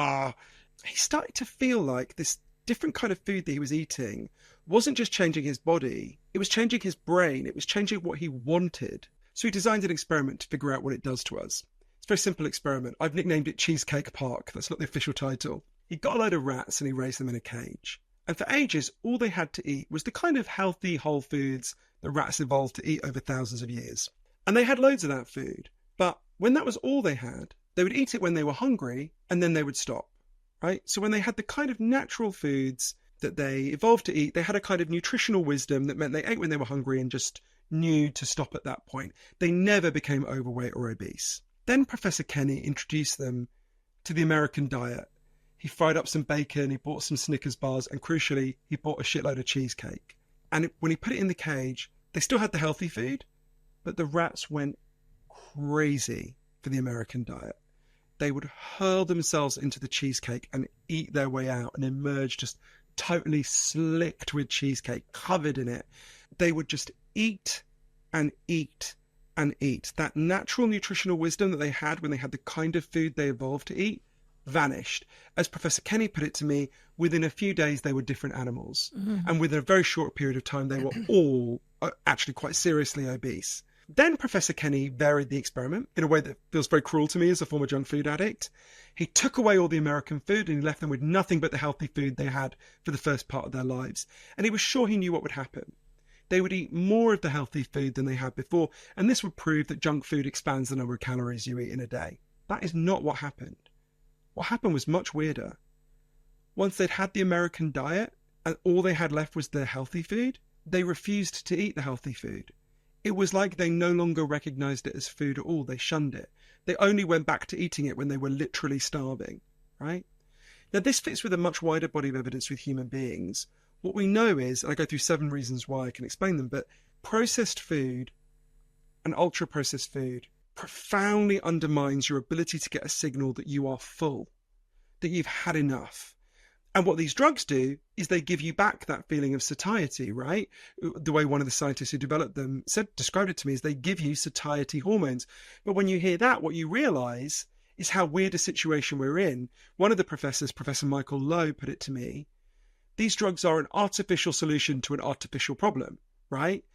he started to feel like this different kind of food that he was eating wasn't just changing his body, it was changing his brain, it was changing what he wanted. So he designed an experiment to figure out what it does to us. It's a very simple experiment. I've nicknamed it Cheesecake Park. That's not the official title. He got a load of rats and he raised them in a cage. And for ages, all they had to eat was the kind of healthy whole foods that rats evolved to eat over thousands of years. And they had loads of that food. But when that was all they had, they would eat it when they were hungry and then they would stop. Right? So when they had the kind of natural foods that they evolved to eat, they had a kind of nutritional wisdom that meant they ate when they were hungry and just knew to stop at that point. They never became overweight or obese. Then Professor Kenny introduced them to the American diet. He fried up some bacon, he bought some Snickers bars, and crucially, he bought a shitload of cheesecake. And when he put it in the cage, they still had the healthy food, but the rats went crazy for the American diet. they would hurl themselves into the cheesecake and eat their way out and emerge just totally slicked with cheesecake, covered in it. They would just eat and eat and eat. That natural nutritional wisdom that they had when they had the kind of food they evolved to eat vanished. As Professor Kenny put it to me, within a few days they were different animals. And within a very short period of time they were all actually quite seriously obese. Then Professor Kenny varied the experiment in a way that feels very cruel to me as a former junk food addict. He took away all the American food and he left them with nothing but the healthy food they had for the first part of their lives. And he was sure he knew what would happen. They would eat more of the healthy food than they had before, and this would prove that junk food expands the number of calories you eat in a day. That is not what happened. What happened was much weirder. Once they'd had the American diet and all they had left was their healthy food, they refused to eat the healthy food. It was like they no longer recognized it as food at all. They shunned it. They only went back to eating it when they were literally starving, right? Now, this fits with a much wider body of evidence with human beings. What we know is, and I go through 7 reasons why I can explain them, but processed food and ultra-processed food profoundly undermines your ability to get a signal that you are full, that you've had enough. And what these drugs do is they give you back that feeling of satiety, right? The way one of the scientists who developed them described it to me is they give you satiety hormones. But when you hear that, what you realize is how weird a situation we're in. One of the professors, Professor Michael Lowe, put it to me, these drugs are an artificial solution to an artificial problem, right?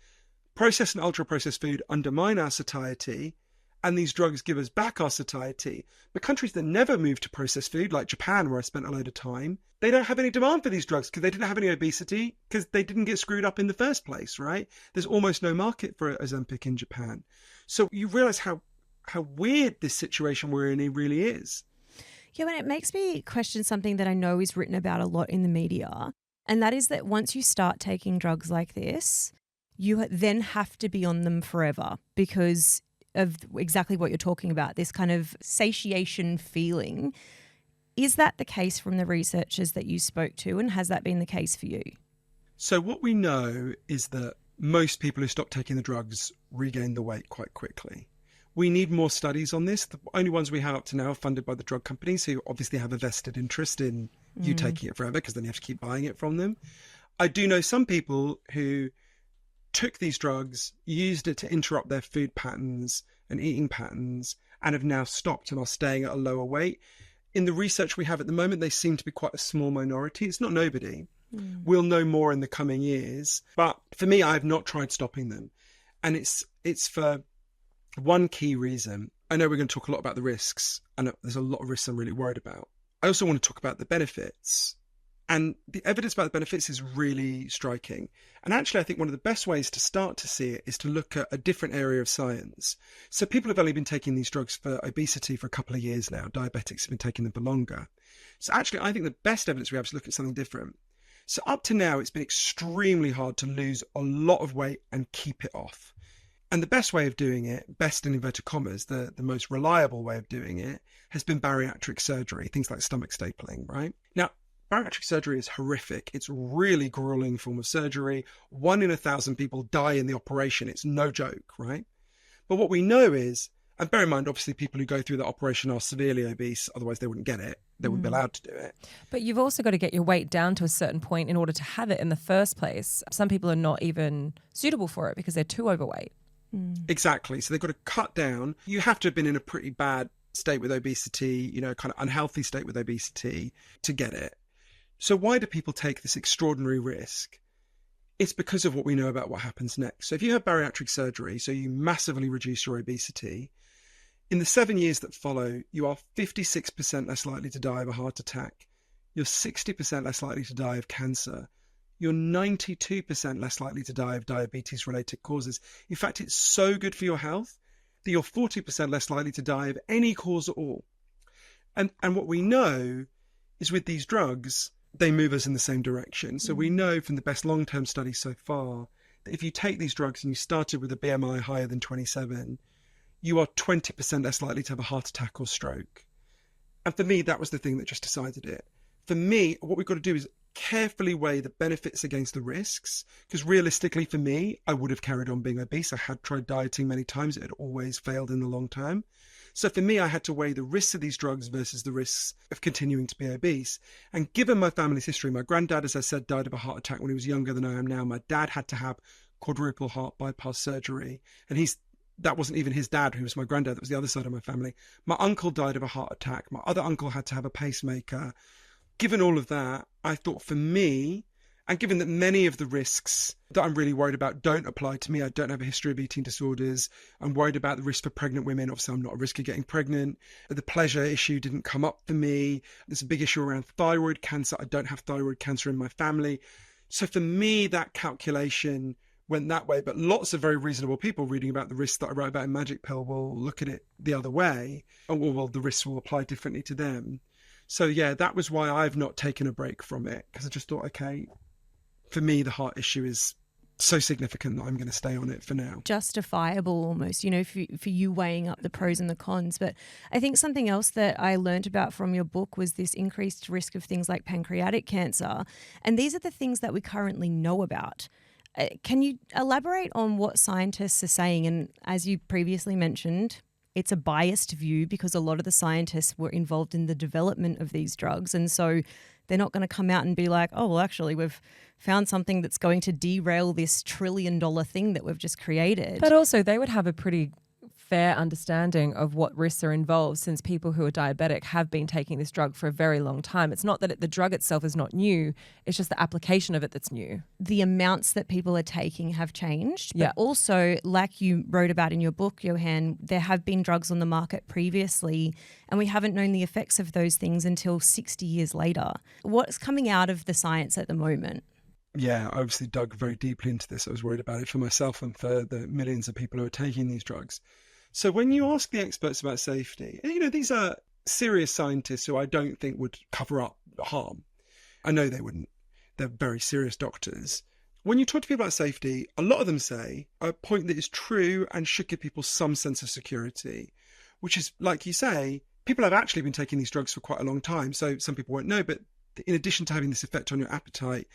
Processed and ultra-processed food undermine our satiety, and these drugs give us back our satiety. But countries that never moved to processed food, like Japan, where I spent a load of time, they don't have any demand for these drugs because they didn't have any obesity because they didn't get screwed up in the first place, right? There's almost no market for Ozempic in Japan. So you realize how weird this situation we're in really is. Yeah, and it makes me question something that I know is written about a lot in the media, and that is that once you start taking drugs like this, you then have to be on them forever because of exactly what you're talking about, this kind of satiation feeling. Is that the case from the researchers that you spoke to, and has that been the case for you? So what we know is that most people who stop taking the drugs regain the weight quite quickly. We need more studies on this. The only ones we have up to now are funded by the drug companies who obviously have a vested interest in you taking it forever because then you have to keep buying it from them. I do know some people who took these drugs, used it to interrupt their food patterns and eating patterns, and have now stopped and are staying at a lower weight. In the research we have at the moment, they seem to be quite a small minority. It's not nobody. We'll know more in the coming years. But for me, I have not tried stopping them. And it's for one key reason. I know we're going to talk a lot about the risks, and there's a lot of risks I'm really worried about. I also want to talk about the benefits. And the evidence about the benefits is really striking. And actually, I think one of the best ways to start to see it is to look at a different area of science. So people have only been taking these drugs for obesity for a couple of years now. Diabetics have been taking them for longer. So actually, I think the best evidence we have is to look at something different. So up to now, it's been extremely hard to lose a lot of weight and keep it off. And the best way of doing it, best in inverted commas, the most reliable way of doing it, has been bariatric surgery, things like stomach stapling, right? Now, bariatric surgery is horrific. It's a really grueling form of surgery. 1 in 1,000 people die in the operation. It's no joke, right? But what we know is, and bear in mind, obviously, people who go through that operation are severely obese, otherwise they wouldn't get it. They wouldn't be allowed to do it. But you've also got to get your weight down to a certain point in order to have it in the first place. Some people are not even suitable for it because they're too overweight. Exactly. So they've got to cut down. You have to have been in a pretty bad state with obesity, kind of unhealthy state with obesity to get it. So why do people take this extraordinary risk? It's because of what we know about what happens next. So if you have bariatric surgery, so you massively reduce your obesity, in the 7 years that follow, you are 56% less likely to die of a heart attack. You're 60% less likely to die of cancer. You're 92% less likely to die of diabetes-related causes. In fact, it's so good for your health that you're 40% less likely to die of any cause at all. And what we know is with these drugs, they move us in the same direction. So we know from the best long-term studies so far that if you take these drugs and you started with a BMI higher than 27, you are 20% less likely to have a heart attack or stroke. And for me, that was the thing that just decided it. For me, what we've got to do is carefully weigh the benefits against the risks, because realistically for me, I would have carried on being obese. I had tried dieting many times. It had always failed in the long term. So for me, I had to weigh the risks of these drugs versus the risks of continuing to be obese. And given my family's history, my granddad, as I said, died of a heart attack when he was younger than I am now. My dad had to have quadruple heart bypass surgery. And that wasn't even his dad, who was my granddad. That was the other side of my family. My uncle died of a heart attack. My other uncle had to have a pacemaker. Given all of that, I thought for me, and given that many of the risks that I'm really worried about don't apply to me, I don't have a history of eating disorders. I'm worried about the risk for pregnant women. Obviously, I'm not at risk of getting pregnant. The pleasure issue didn't come up for me. There's a big issue around thyroid cancer. I don't have thyroid cancer in my family. So for me, that calculation went that way. But lots of very reasonable people reading about the risks that I write about in Magic Pill will look at it the other way. And well, the risks will apply differently to them. So yeah, that was why I've not taken a break from it, because I just thought, okay, for me, the heart issue is so significant that I'm going to stay on it for now. Justifiable almost, for you weighing up the pros and the cons. But I think something else that I learned about from your book was this increased risk of things like pancreatic cancer. And these are the things that we currently know about. Can you elaborate on what scientists are saying? And as you previously mentioned, it's a biased view because a lot of the scientists were involved in the development of these drugs. And so they're not going to come out and be like, oh, well, actually, we've found something that's going to derail this $1 trillion thing that we've just created. But also they would have a pretty fair understanding of what risks are involved, since people who are diabetic have been taking this drug for a very long time. It's not that the drug itself is not new, it's just the application of it that's new. The amounts that people are taking have changed, but also, like you wrote about in your book, Johann, there have been drugs on the market previously and we haven't known the effects of those things until 60 years later. What's coming out of the science at the moment? Yeah, I obviously dug very deeply into this. I was worried about it for myself and for the millions of people who are taking these drugs. So when you ask the experts about safety, these are serious scientists who I don't think would cover up harm. I know they wouldn't. They're very serious doctors. When you talk to people about safety, a lot of them say a point that is true and should give people some sense of security, which is, like you say, people have actually been taking these drugs for quite a long time. So some people won't know, but in addition to having this effect on your appetite,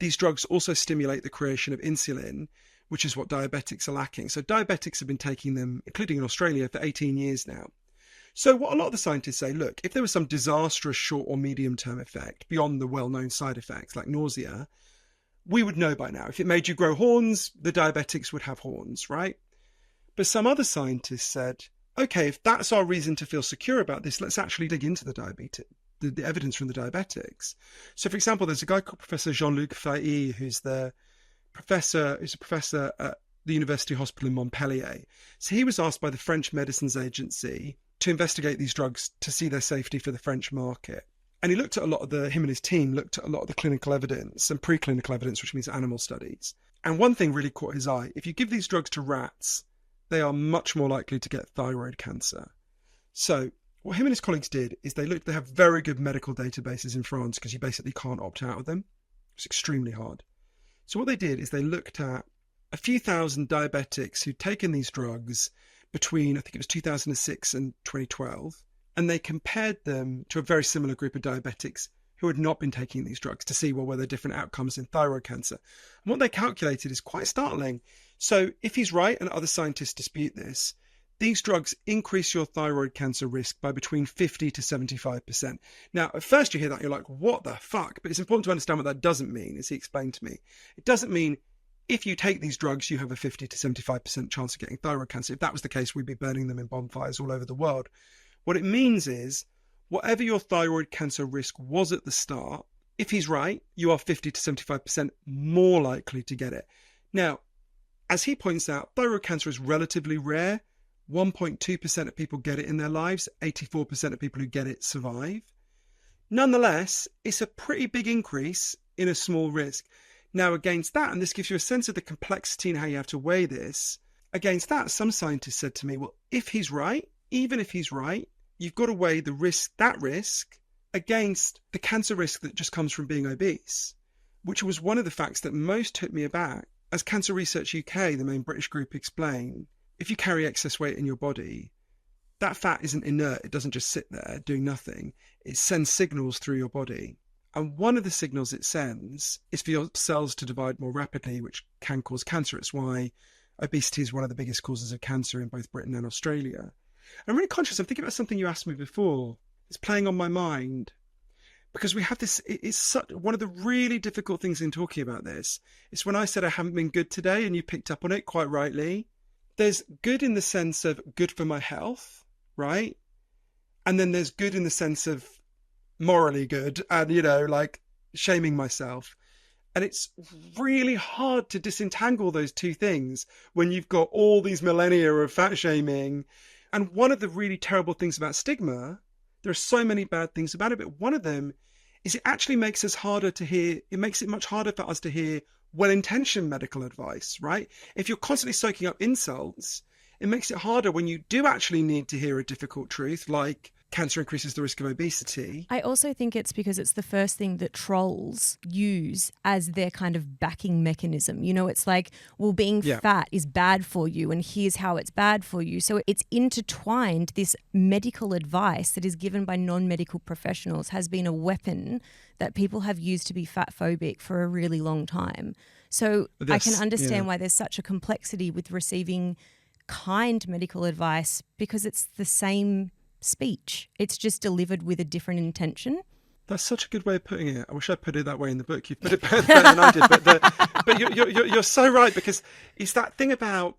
these drugs also stimulate the creation of insulin, which is what diabetics are lacking. So diabetics have been taking them, including in Australia, for 18 years now. So what a lot of the scientists say, look, if there was some disastrous short or medium-term effect beyond the well-known side effects like nausea, we would know by now. If it made you grow horns, the diabetics would have horns, right? But some other scientists said, okay, if that's our reason to feel secure about this, let's actually dig into the evidence from the diabetics. So, for example, there's a guy called Professor Jean-Luc Fahy, who's a professor at the University Hospital in Montpellier. So he was asked by the French Medicines Agency to investigate these drugs to see their safety for the French market. And he looked at him and his team looked at a lot of the clinical evidence and preclinical evidence, which means animal studies. And one thing really caught his eye. If you give these drugs to rats, they are much more likely to get thyroid cancer. So what him and his colleagues did is they have very good medical databases in France because you basically can't opt out of them. It's extremely hard. So what they did is they looked at a few thousand diabetics who'd taken these drugs between, I think it was 2006 and 2012, and they compared them to a very similar group of diabetics who had not been taking these drugs to see, well, were there different outcomes in thyroid cancer. And what they calculated is quite startling. So if he's right, and other scientists dispute this, these drugs increase your thyroid cancer risk by between 50 to 75%. Now, at first you hear that, you're like, what the fuck? But it's important to understand what that doesn't mean, as he explained to me. It doesn't mean if you take these drugs, you have a 50 to 75% chance of getting thyroid cancer. If that was the case, we'd be burning them in bonfires all over the world. What it means is, whatever your thyroid cancer risk was at the start, if he's right, you are 50 to 75% more likely to get it. Now, as he points out, thyroid cancer is relatively rare. 1.2% of people get it in their lives. 84% of people who get it survive. Nonetheless, it's a pretty big increase in a small risk. Now, against that, and this gives you a sense of the complexity and how you have to weigh this, against that, some scientists said to me, well, if he's right, even if he's right, you've got to weigh that risk against the cancer risk that just comes from being obese, which was one of the facts that most took me aback. As Cancer Research UK, the main British group, explained, if you carry excess weight in your body, that fat isn't inert. It doesn't just sit there doing nothing. It sends signals through your body. And one of the signals it sends is for your cells to divide more rapidly, which can cause cancer. It's why obesity is one of the biggest causes of cancer in both Britain and Australia. I'm really conscious. I'm thinking about something you asked me before. It's playing on my mind. Because we have this, it's such, one of the really difficult things in talking about this is when I said I haven't been good today and you picked up on it quite rightly. There's good in the sense of good for my health, right? And then there's good in the sense of morally good and, like shaming myself. And it's really hard to disentangle those two things when you've got all these millennia of fat shaming. And one of the really terrible things about stigma, there are so many bad things about it, but one of them is it actually makes us harder to hear. It makes it much harder for us to hear well-intentioned medical advice, right? If you're constantly soaking up insults, it makes it harder when you do actually need to hear a difficult truth, like cancer increases the risk of obesity. I also think it's because it's the first thing that trolls use as their kind of backing mechanism. It's like, well, being fat is bad for you and here's how it's bad for you. So it's intertwined. This medical advice that is given by non-medical professionals has been a weapon that people have used to be fat phobic for a really long time. So I can understand why there's such a complexity with receiving kind medical advice, because it's the same speech. It's just delivered with a different intention. That's such a good way of putting it. I wish I put it that way in the book. You've put it better than I did. But you're so right, because it's that thing about,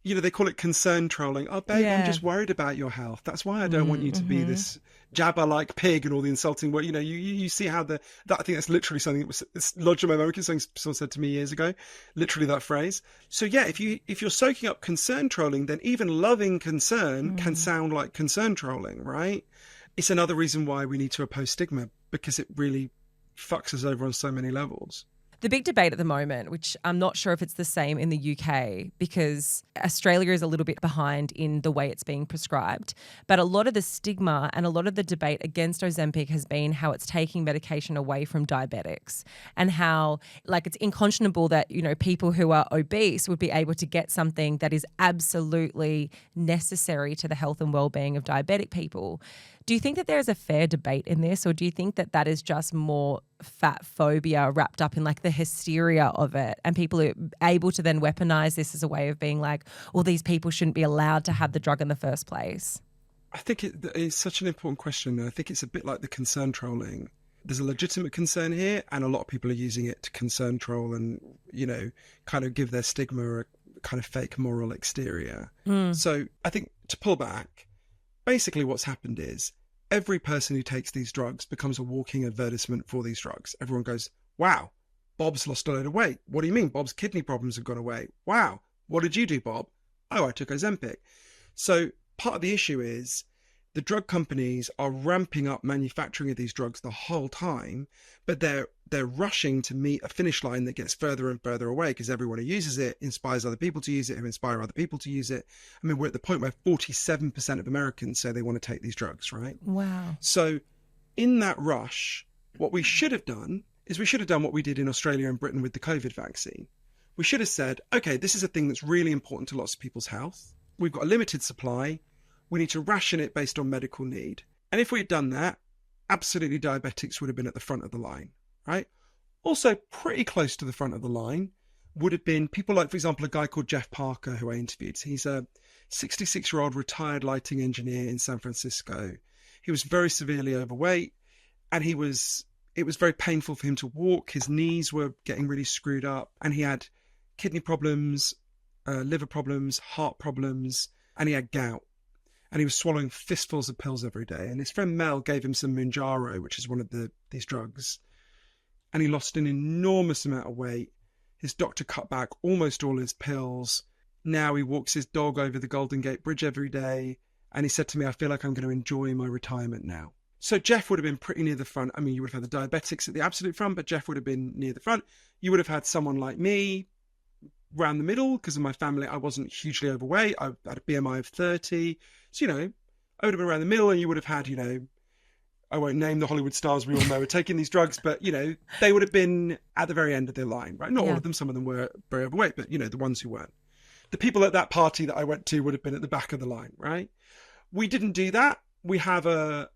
they call it concern trolling. Oh, babe, I'm just worried about your health. That's why I don't want you to be this jabber-like pig and all the insulting word. You see how that I think that's literally something that was, it's lodged in my memory, something someone said to me years ago, literally that phrase. So yeah, if you're soaking up concern trolling, then even loving concern can sound like concern trolling, right? It's another reason why we need to oppose stigma, because it really fucks us over on so many levels. The big debate at the moment, which I'm not sure if it's the same in the UK, because Australia is a little bit behind in the way it's being prescribed, but a lot of the stigma and a lot of the debate against Ozempic has been how it's taking medication away from diabetics, and how it's unconscionable that, people who are obese would be able to get something that is absolutely necessary to the health and well-being of diabetic people. Do you think that there is a fair debate in this, or do you think that that is just more fat phobia wrapped up in the hysteria of it, and people are able to then weaponize this as a way of being like, well, these people shouldn't be allowed to have the drug in the first place? I think it is such an important question. I think it's a bit like the concern trolling. There's a legitimate concern here, and a lot of people are using it to concern troll and, kind of give their stigma a kind of fake moral exterior. So I think, to pull back, basically what's happened is every person who takes these drugs becomes a walking advertisement for these drugs. Everyone goes, wow, Bob's lost a load of weight. What do you mean? Bob's kidney problems have gone away. Wow. What did you do, Bob? Oh, I took Ozempic. So part of the issue is the drug companies are ramping up manufacturing of these drugs the whole time, but they're rushing to meet a finish line that gets further and further away, because everyone who uses it inspires other people to use it, who inspire other people to use it. I mean, we're at the point where 47% of Americans say they want to take these drugs, right? Wow. So in that rush, what we should have done is we should have done what we did in Australia and Britain with the COVID vaccine. We should have said, okay, this is a thing that's really important to lots of people's health. We've got a limited supply. We need to ration it based on medical need. And if we had done that, absolutely diabetics would have been at the front of the line, right? Also, pretty close to the front of the line would have been people like, for example, a guy called Jeff Parker, who I interviewed. He's a 66-year-old retired lighting engineer in San Francisco. He was very severely overweight, and it was very painful for him to walk. His knees were getting really screwed up, and he had kidney problems, liver problems, heart problems, and he had gout. And he was swallowing fistfuls of pills every day. And his friend Mel gave him some Mounjaro, which is one of these drugs. And he lost an enormous amount of weight. His doctor cut back almost all his pills. Now he walks his dog over the Golden Gate Bridge every day. And he said to me, I feel like I'm going to enjoy my retirement now. So Jeff would have been pretty near the front. I mean, you would have had the diabetics at the absolute front, but Jeff would have been near the front. You would have had someone like me around the middle, because of my family. I wasn't hugely overweight. I had a BMI of 30. So, I would have been around the middle, and you would have had, I won't name the Hollywood stars we all know are taking these drugs, but, they would have been at the very end of their line, right? Not all of them. Some of them were very overweight, but, the ones who weren't. The people at that party that I went to would have been at the back of the line, right? We didn't do that. We have a,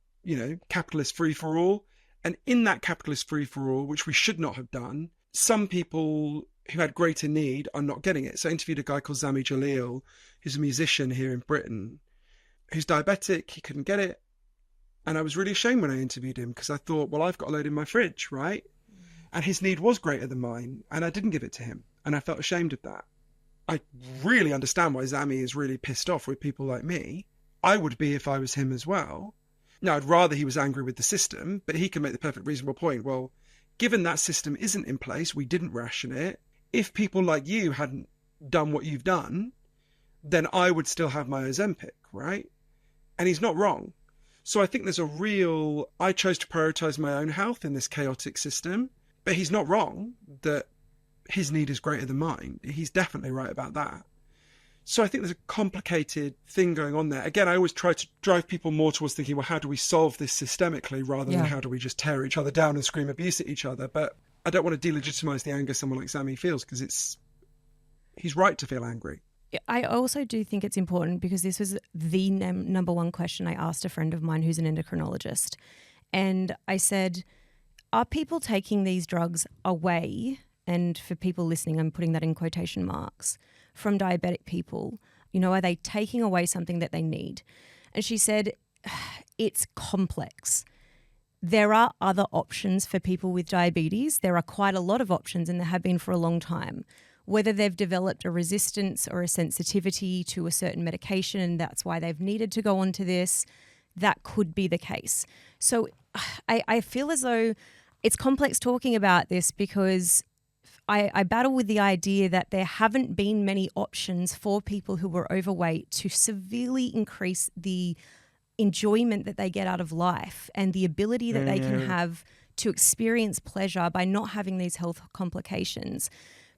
capitalist free-for-all. And in that capitalist free-for-all, which we should not have done, some people who had greater need are not getting it. So I interviewed a guy called Zami Jalil, who's a musician here in Britain. who's diabetic. He couldn't get it. And I was really ashamed when I interviewed him because I thought, well, I've got a load in my fridge, right? And his need was greater than mine, and I didn't give it to him. And I felt ashamed of that. I really understand why Zami is really pissed off with people like me. I would be if I was him as well. Now, I'd rather he was angry with the system, but he can make the perfect reasonable point. Well, given that system isn't in place, we didn't ration it. If people like you hadn't done what you've done, then I would still have my Ozempic, right? And he's not wrong. So I think there's a real, I chose to prioritize my own health in this chaotic system, but he's not wrong that his need is greater than mine. He's definitely right about that. So I think there's a complicated thing going on there. Again, I always try to drive people more towards thinking, well, how do we solve this systemically rather than how do we just tear each other down and scream abuse at each other? But I don't want to delegitimize the anger someone like Zami feels because he's right to feel angry. I also do think it's important because this was the number one question I asked a friend of mine who's an endocrinologist. And I said, are people taking these drugs away? And for people listening, I'm putting that in quotation marks, from diabetic people. You know, are they taking away something that they need? And she said, it's complex. There are other options for people with diabetes. There are quite a lot of options, and there have been for a long time. Whether they've developed a resistance or a sensitivity to a certain medication, and that's why they've needed to go onto this, that could be the case. So I feel as though it's complex talking about this because I battle with the idea that there haven't been many options for people who are overweight to severely increase the enjoyment that they get out of life and the ability that they can have to experience pleasure by not having these health complications.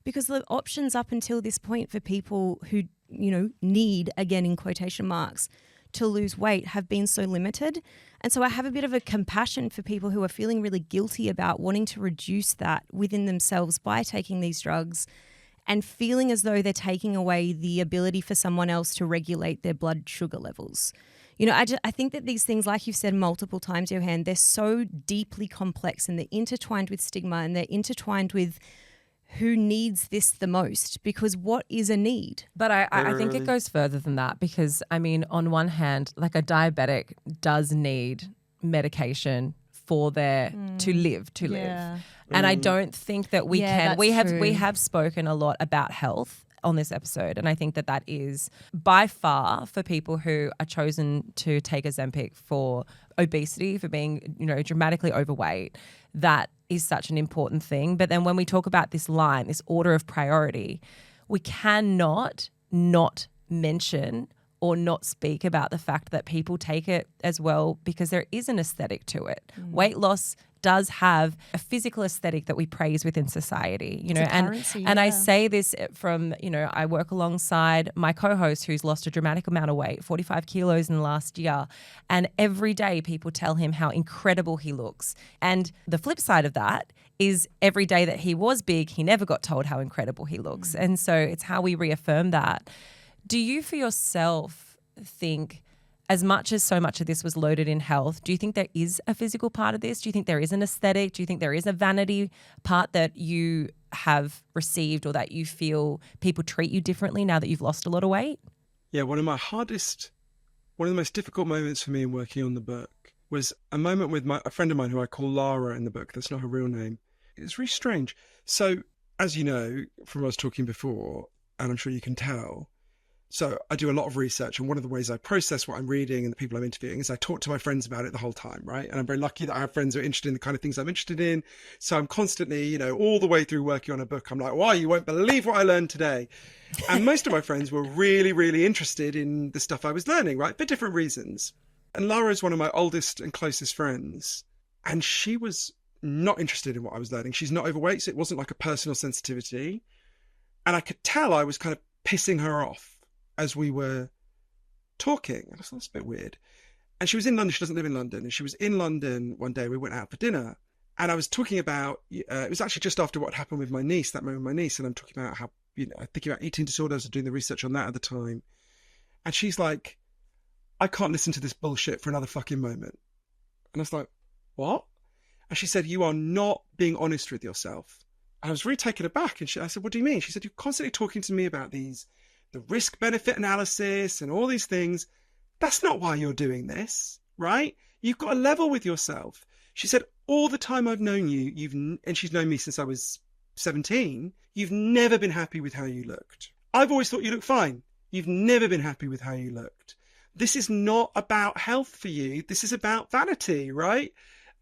Because the options up until this point for people who, you know, need, again in quotation marks, to lose weight have been so limited. And so I have a bit of a compassion for people who are feeling really guilty about wanting to reduce that within themselves by taking these drugs and feeling as though they're taking away the ability for someone else to regulate their blood sugar levels. You know, I think that these things, like you've said multiple times, Johann, they're so deeply complex and they're intertwined with stigma and they're intertwined with who needs this the most, because what is a need? But I think it goes further than that because, I mean, on one hand, like a diabetic does need medication for to live. And I don't think that we can. We have spoken a lot about health on this episode, and I think that is by far for people who are chosen to take Ozempic for obesity, for being, you know, dramatically overweight, that is such an important thing. But then when we talk about this line, this order of priority, we cannot not mention or not speak about the fact that people take it as well because there is an aesthetic to it. Weight loss does have a physical aesthetic that we praise within society, you know, and I say this from, you know, I work alongside my co-host who's lost a dramatic amount of weight, 45 kilos in the last year. And every day people tell him how incredible he looks. And the flip side of that is every day that he was big, he never got told how incredible he looks. And so it's how we reaffirm that. Do you for yourself think, as much as so much of this was loaded in health, do you think there is a physical part of this? Do you think there is an aesthetic? Do you think there is a vanity part that you have received or that you feel people treat you differently now that you've lost a lot of weight? Yeah, one of the most difficult moments for me in working on the book was a moment with a friend of mine who I call Lara in the book. That's not her real name. It's really strange. So, as you know, from what I was talking before, and I'm sure you can tell, so I do a lot of research, and one of the ways I process what I'm reading and the people I'm interviewing is I talk to my friends about it the whole time, right? And I'm very lucky that I have friends who are interested in the kind of things I'm interested in. So I'm constantly, you know, all the way through working on a book, I'm like, wow, you won't believe what I learned today. And most of my friends were really, really interested in the stuff I was learning, right? For different reasons. And Lara is one of my oldest and closest friends. And she was not interested in what I was learning. She's not overweight, so it wasn't like a personal sensitivity. And I could tell I was kind of pissing her off as we were talking. I thought, that's a bit weird. And she was in London. She doesn't live in London. And she was in London one day. We went out for dinner. And I was talking about, it was actually just after what happened with my niece, that moment with my niece. And I'm talking about how, you know, thinking about eating disorders and doing the research on that at the time. And she's like, I can't listen to this bullshit for another fucking moment. And I was like, what? And she said, you are not being honest with yourself. And I was really taken aback. And I said, what do you mean? She said, you're constantly talking to me about the risk-benefit analysis and all these things, that's not why you're doing this, right? You've got to level with yourself. She said, all the time I've known you, and she's known me since I was 17, you've never been happy with how you looked. I've always thought you looked fine. You've never been happy with how you looked. This is not about health for you. This is about vanity, right?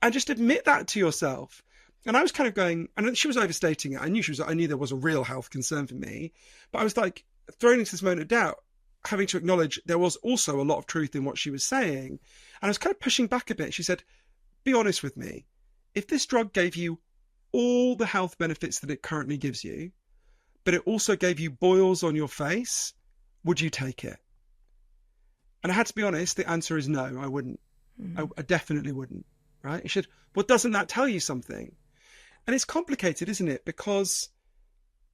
And just admit that to yourself. And I was kind of going, and she was overstating it. I knew there was a real health concern for me, but I was like thrown into this moment of doubt, having to acknowledge there was also a lot of truth in what she was saying. And I was kind of pushing back a bit. She said, be honest with me. If this drug gave you all the health benefits that it currently gives you, but it also gave you boils on your face, would you take it? And I had to be honest, the answer is no, I wouldn't. I definitely wouldn't, right? She said, well, doesn't that tell you something? And it's complicated, isn't it? Because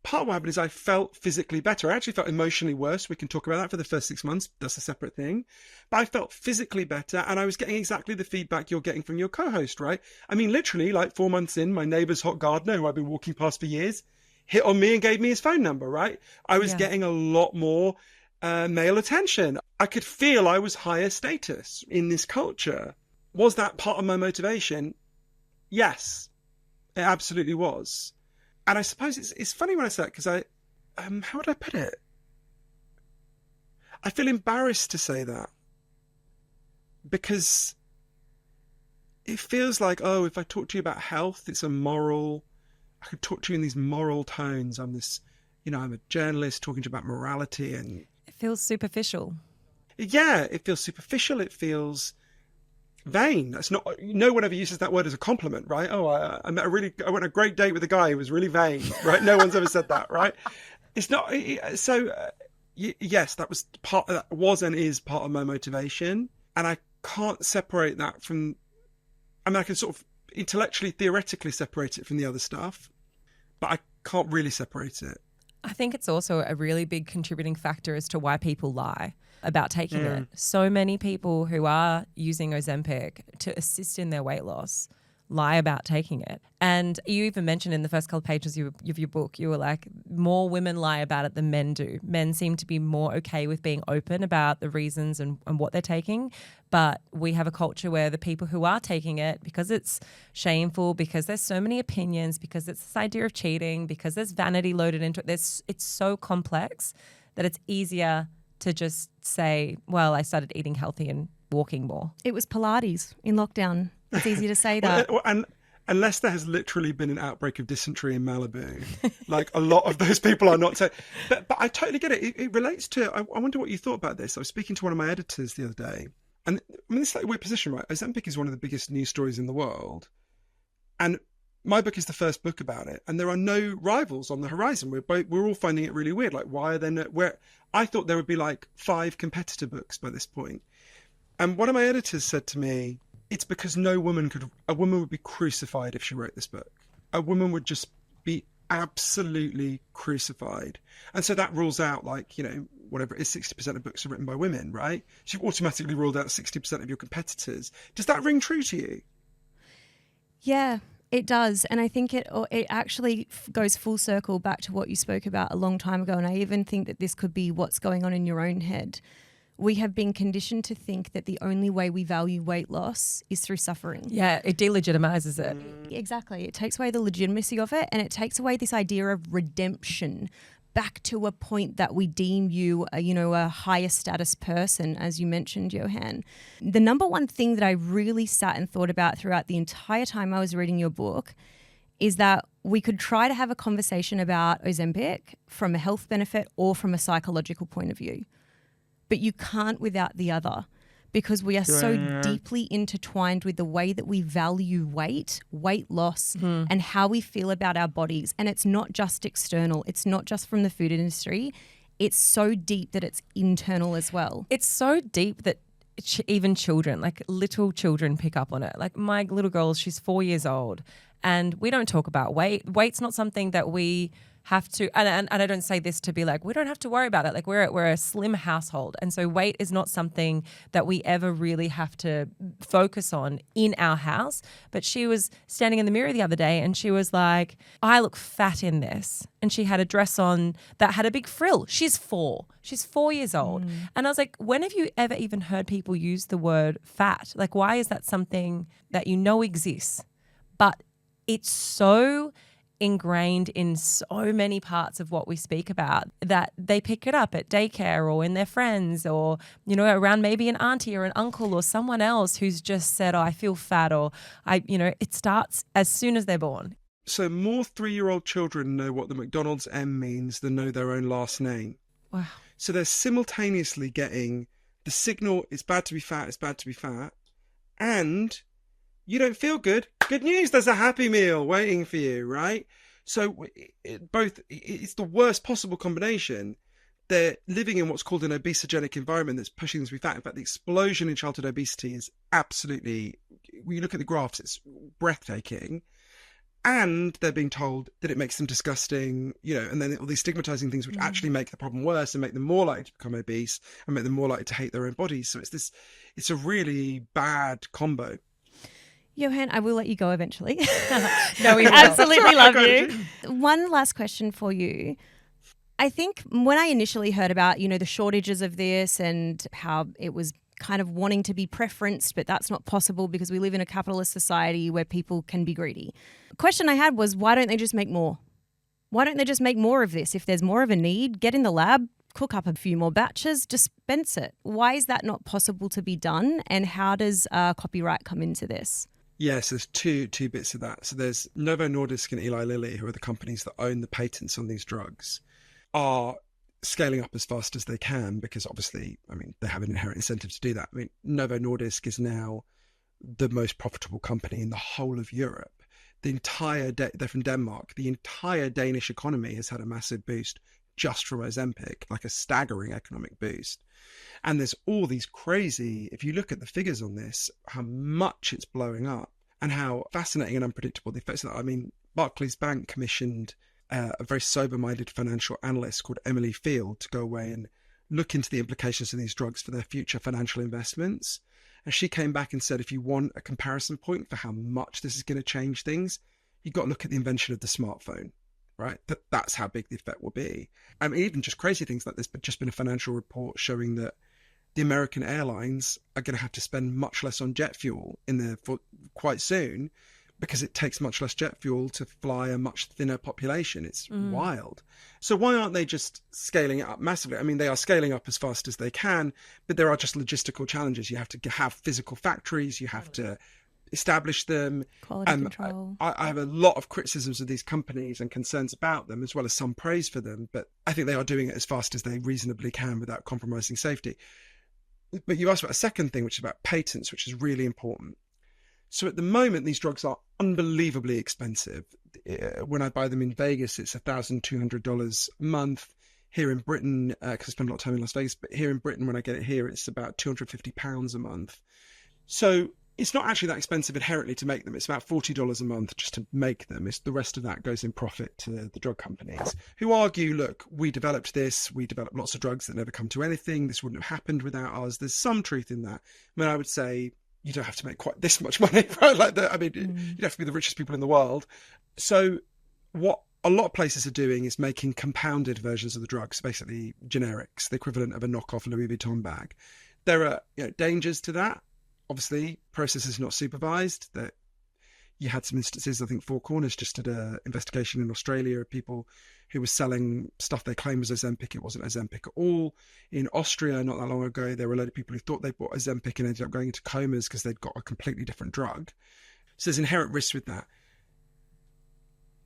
part of what happened is I felt physically better. I actually felt emotionally worse. We can talk about that for the first 6 months. That's a separate thing. But I felt physically better, and I was getting exactly the feedback you're getting from your co-host, right? I mean, literally, like 4 months in, my neighbour's hot gardener, who I've been walking past for years, hit on me and gave me his phone number, right? I was getting a lot more male attention. I could feel I was higher status in this culture. Was that part of my motivation? Yes, it absolutely was. And I suppose it's funny when I say that, because how would I put it? I feel embarrassed to say that, because it feels like, oh, if I talk to you about health, it's I could talk to you in these moral tones. I'm a journalist talking to you about morality, and it feels superficial. Yeah, it feels superficial. It feels vain. That's not. No one ever uses that word as a compliment, right? Oh, I went on a great date with a guy who was really vain, right? No one's ever said that, right? It's not. So yes, that was and is part of my motivation, and I can't separate that from. I mean, I can sort of intellectually, theoretically separate it from the other stuff, but I can't really separate it. I think it's also a really big contributing factor as to why people lie about taking it. So many people who are using Ozempic to assist in their weight loss lie about taking it. And you even mentioned in the first couple of pages of your book, you were like, more women lie about it than men do. Men seem to be more okay with being open about the reasons and what they're taking. But we have a culture where the people who are taking it, because it's shameful, because there's so many opinions, because it's this idea of cheating, because there's vanity loaded into it, it's so complex that it's easier to just say, well, I started eating healthy and walking more. It was Pilates in lockdown. It's easy to say that. And unless there has literally been an outbreak of dysentery in Malibu, like a lot of those people are not. But I totally get it. It relates to. I wonder what you thought about this. I was speaking to one of my editors the other day, and I mean, it's like a weird position, right? Ozempic is one of the biggest news stories in the world, and my book is the first book about it, and there are no rivals on the horizon. We're all finding it really weird. Like, why are there no? Where I thought there would be like 5 competitor books by this point, and one of my editors said to me, it's because a woman would be crucified if she wrote this book. A woman would just be absolutely crucified. And so that rules out, like, whatever it is, 60% of books are written by women, right? So you've automatically ruled out 60% of your competitors. Does that ring true to you? Yeah, it does. And I think it actually goes full circle back to what you spoke about a long time ago. And I even think that this could be what's going on in your own head. We have been conditioned to think that the only way we value weight loss is through suffering. Yeah, it delegitimizes it. Exactly. It takes away the legitimacy of it, and it takes away this idea of redemption back to a point that we deem you, a higher status person, as you mentioned, Johann. The number one thing that I really sat and thought about throughout the entire time I was reading your book is that we could try to have a conversation about Ozempic from a health benefit or from a psychological point of view. But you can't without the other, because we are so deeply intertwined with the way that we value weight loss, and how we feel about our bodies. And it's not just external. It's not just from the food industry. It's so deep that it's internal as well. It's so deep that even children, like little children, pick up on it. Like my little girl, she's 4 years old, and we don't talk about weight. Weight's not something that we have to, and I don't say this to be like, we don't have to worry about it. Like we're a slim household. And so weight is not something that we ever really have to focus on in our house. But she was standing in the mirror the other day and she was like, I look fat in this. And she had a dress on that had a big frill. She's 4 years old. And I was like, when have you ever even heard people use the word fat? Like, why is that something that you know exists? But it's so ingrained in so many parts of what we speak about that they pick it up at daycare or in their friends or, you know, around maybe an auntie or an uncle or someone else who's just said, oh, I feel fat, or it starts as soon as they're born. So more 3-year-old children know what the McDonald's M means than know their own last name. Wow. So they're simultaneously getting the signal, it's bad to be fat, and you don't feel good. Good news, there's a Happy Meal waiting for you, right? So it's the worst possible combination. They're living in what's called an obesogenic environment that's pushing them to be fat. In fact, the explosion in childhood obesity is absolutely, when you look at the graphs, it's breathtaking. And they're being told that it makes them disgusting, and then all these stigmatizing things which actually make the problem worse and make them more likely to become obese and make them more likely to hate their own bodies. So it's a really bad combo. Johann, I will let you go eventually. No, we absolutely love you. One last question for you. I think when I initially heard about, the shortages of this and how it was kind of wanting to be preferenced, but that's not possible because we live in a capitalist society where people can be greedy. The question I had was, why don't they just make more? Why don't they just make more of this? If there's more of a need, get in the lab, cook up a few more batches, dispense it. Why is that not possible to be done? And how does copyright come into this? Yes, there's two bits of that. So there's Novo Nordisk and Eli Lilly, who are the companies that own the patents on these drugs, are scaling up as fast as they can because obviously, they have an inherent incentive to do that. Novo Nordisk is now the most profitable company in the whole of Europe. They're from Denmark. The entire Danish economy has had a massive boost just from Ozempic, like a staggering economic boost. And there's all these crazy, if you look at the figures on this, how much it's blowing up and how fascinating and unpredictable the effects are. Barclays Bank commissioned a very sober-minded financial analyst called Emily Field to go away and look into the implications of these drugs for their future financial investments. And she came back and said, if you want a comparison point for how much this is going to change things, you've got to look at the invention of the smartphone, right? That's how big the effect will be. Even just crazy things like this, but just been a financial report showing that the American airlines are going to have to spend much less on jet fuel for quite soon because it takes much less jet fuel to fly a much thinner population. It's wild. So why aren't they just scaling it up massively? They are scaling up as fast as they can, but there are just logistical challenges. You have to have physical factories. You have to establish them. Quality control. I have a lot of criticisms of these companies and concerns about them, as well as some praise for them, but I think they are doing it as fast as they reasonably can without compromising safety. But you asked about a second thing, which is about patents, which is really important. So at the moment, these drugs are unbelievably expensive. When I buy them in Vegas, it's $1,200 a month. Here in Britain, because I spend a lot of time in Las Vegas, but here in Britain, when I get it here, it's about £250 a month. So it's not actually that expensive inherently to make them. It's about $40 a month just to make them. The rest of that goes in profit to the drug companies, who argue, look, we developed this. We developed lots of drugs that never come to anything. This wouldn't have happened without us. There's some truth in that. I would say you don't have to make quite this much money, right? You'd have to be the richest people in the world. So what a lot of places are doing is making compounded versions of the drugs, basically generics, the equivalent of a knockoff Louis Vuitton bag. There are dangers to that. Obviously, process is not supervised. That you had some instances, I think Four Corners just did an investigation in Australia of people who were selling stuff they claimed was Ozempic. It wasn't Ozempic at all. In Austria, not that long ago, there were a load of people who thought they bought Ozempic and ended up going into comas because they'd got a completely different drug. So there's inherent risks with that.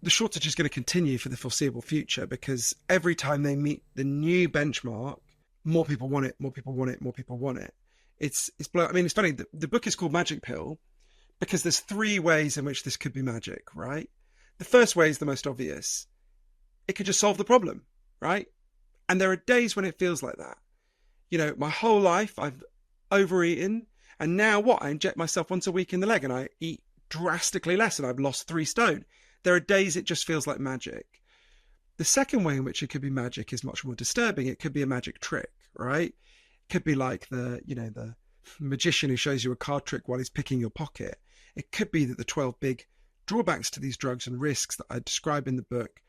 The shortage is going to continue for the foreseeable future because every time they meet the new benchmark, more people want it, more people want it, more people want it. It's funny. The book is called Magic Pill because there's 3 ways in which this could be magic, right? The first way is the most obvious. It could just solve the problem, right? And there are days when it feels like that. My whole life I've overeaten, and now I inject myself once a week in the leg and I eat drastically less and I've lost 3 stone. There are days it just feels like magic. The second way in which it could be magic is much more disturbing. It could be a magic trick, right? It could be like the magician who shows you a card trick while he's picking your pocket. It could be that the 12 big drawbacks to these drugs and risks that I describe in the book,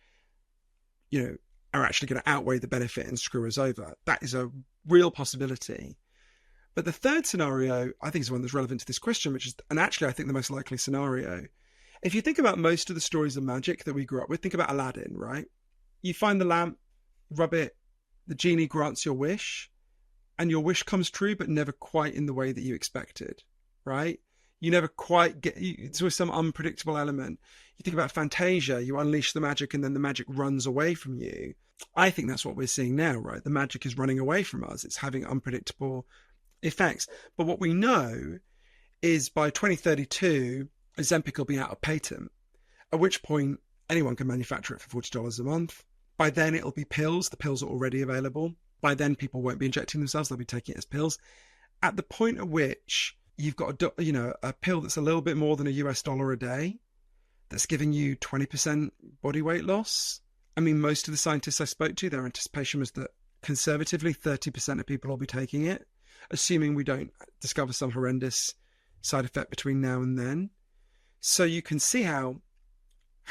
are actually going to outweigh the benefit and screw us over. That is a real possibility. But the third scenario, I think, is one that's relevant to this question, and actually I think the most likely scenario. If you think about most of the stories of magic that we grew up with, think about Aladdin, right? You find the lamp, rub it, the genie grants your wish, and your wish comes true, but never quite in the way that you expected, right? You never quite it's always some unpredictable element. You think about Fantasia, you unleash the magic and then the magic runs away from you. I think that's what we're seeing now, right? The magic is running away from us. It's having unpredictable effects. But what we know is by 2032, Ozempic will be out of patent, at which point anyone can manufacture it for $40 a month. By then it'll be pills. The pills are already available. By then people won't be injecting themselves. They'll be taking it as pills. At the point at which you've got a pill that's a little bit more than $1 a day, that's giving you 20% body weight loss. I mean, most of the scientists I spoke to, their anticipation was that conservatively 30% of people will be taking it, assuming we don't discover some horrendous side effect between now and then. So you can see how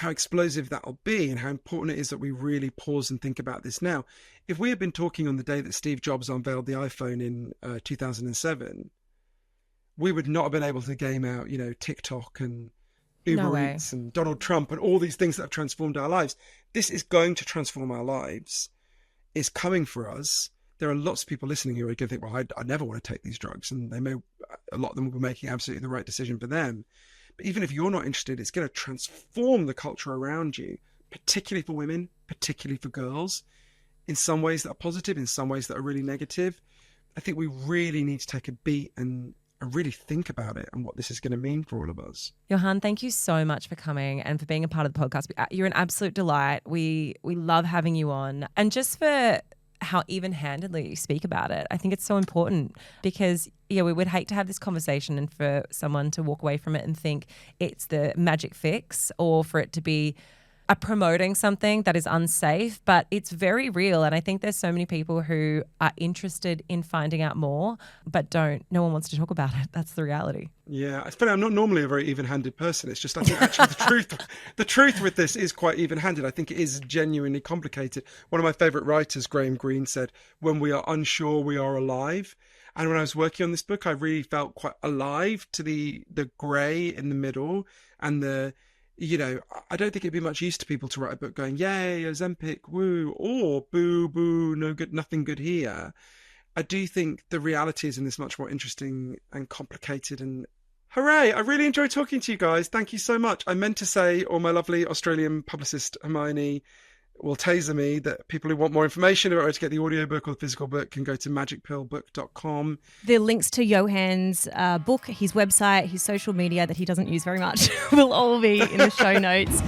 explosive that'll be and how important it is that we really pause and think about this now. If we had been talking on the day that Steve Jobs unveiled the iPhone in 2007, we would not have been able to game out, TikTok and Uber Eats and Donald Trump and all these things that have transformed our lives. This is going to transform our lives. It's coming for us. There are lots of people listening who are going to think, well, I never want to take these drugs. And a lot of them will be making absolutely the right decision for them. But even if you're not interested, it's going to transform the culture around you, particularly for women, particularly for girls, in some ways that are positive, in some ways that are really negative. I think we really need to take a beat and really think about it and what this is going to mean for all of us. Johann, thank you so much for coming and for being a part of the podcast. You're an absolute delight. We love having you on. And just for how even-handedly you speak about it, I think it's so important because, we would hate to have this conversation and for someone to walk away from it and think it's the magic fix or for it to be promoting something that is unsafe, but it's very real. And I think there's so many people who are interested in finding out more, but no one wants to talk about it. That's the reality. Yeah, it's funny. I'm not normally a very even-handed person. It's just, I think actually the truth with this is quite even-handed. I think it is genuinely complicated. One of my favorite writers, Graham Greene, said, when we are unsure, we are alive. And when I was working on this book, I really felt quite alive to the grey in the middle and I don't think it'd be much use to people to write a book going, yay, Ozempic, woo, or boo, boo, no good, nothing good here. I do think the reality is in this much more interesting and complicated and hooray. I really enjoyed talking to you guys. Thank you so much. I meant to say, or my lovely Australian publicist, Hermione, will taser me that people who want more information about where to get the audiobook or the physical book can go to magicpillbook.com. The links to Johann's book, his website, his social media that he doesn't use very much will all be in the show notes.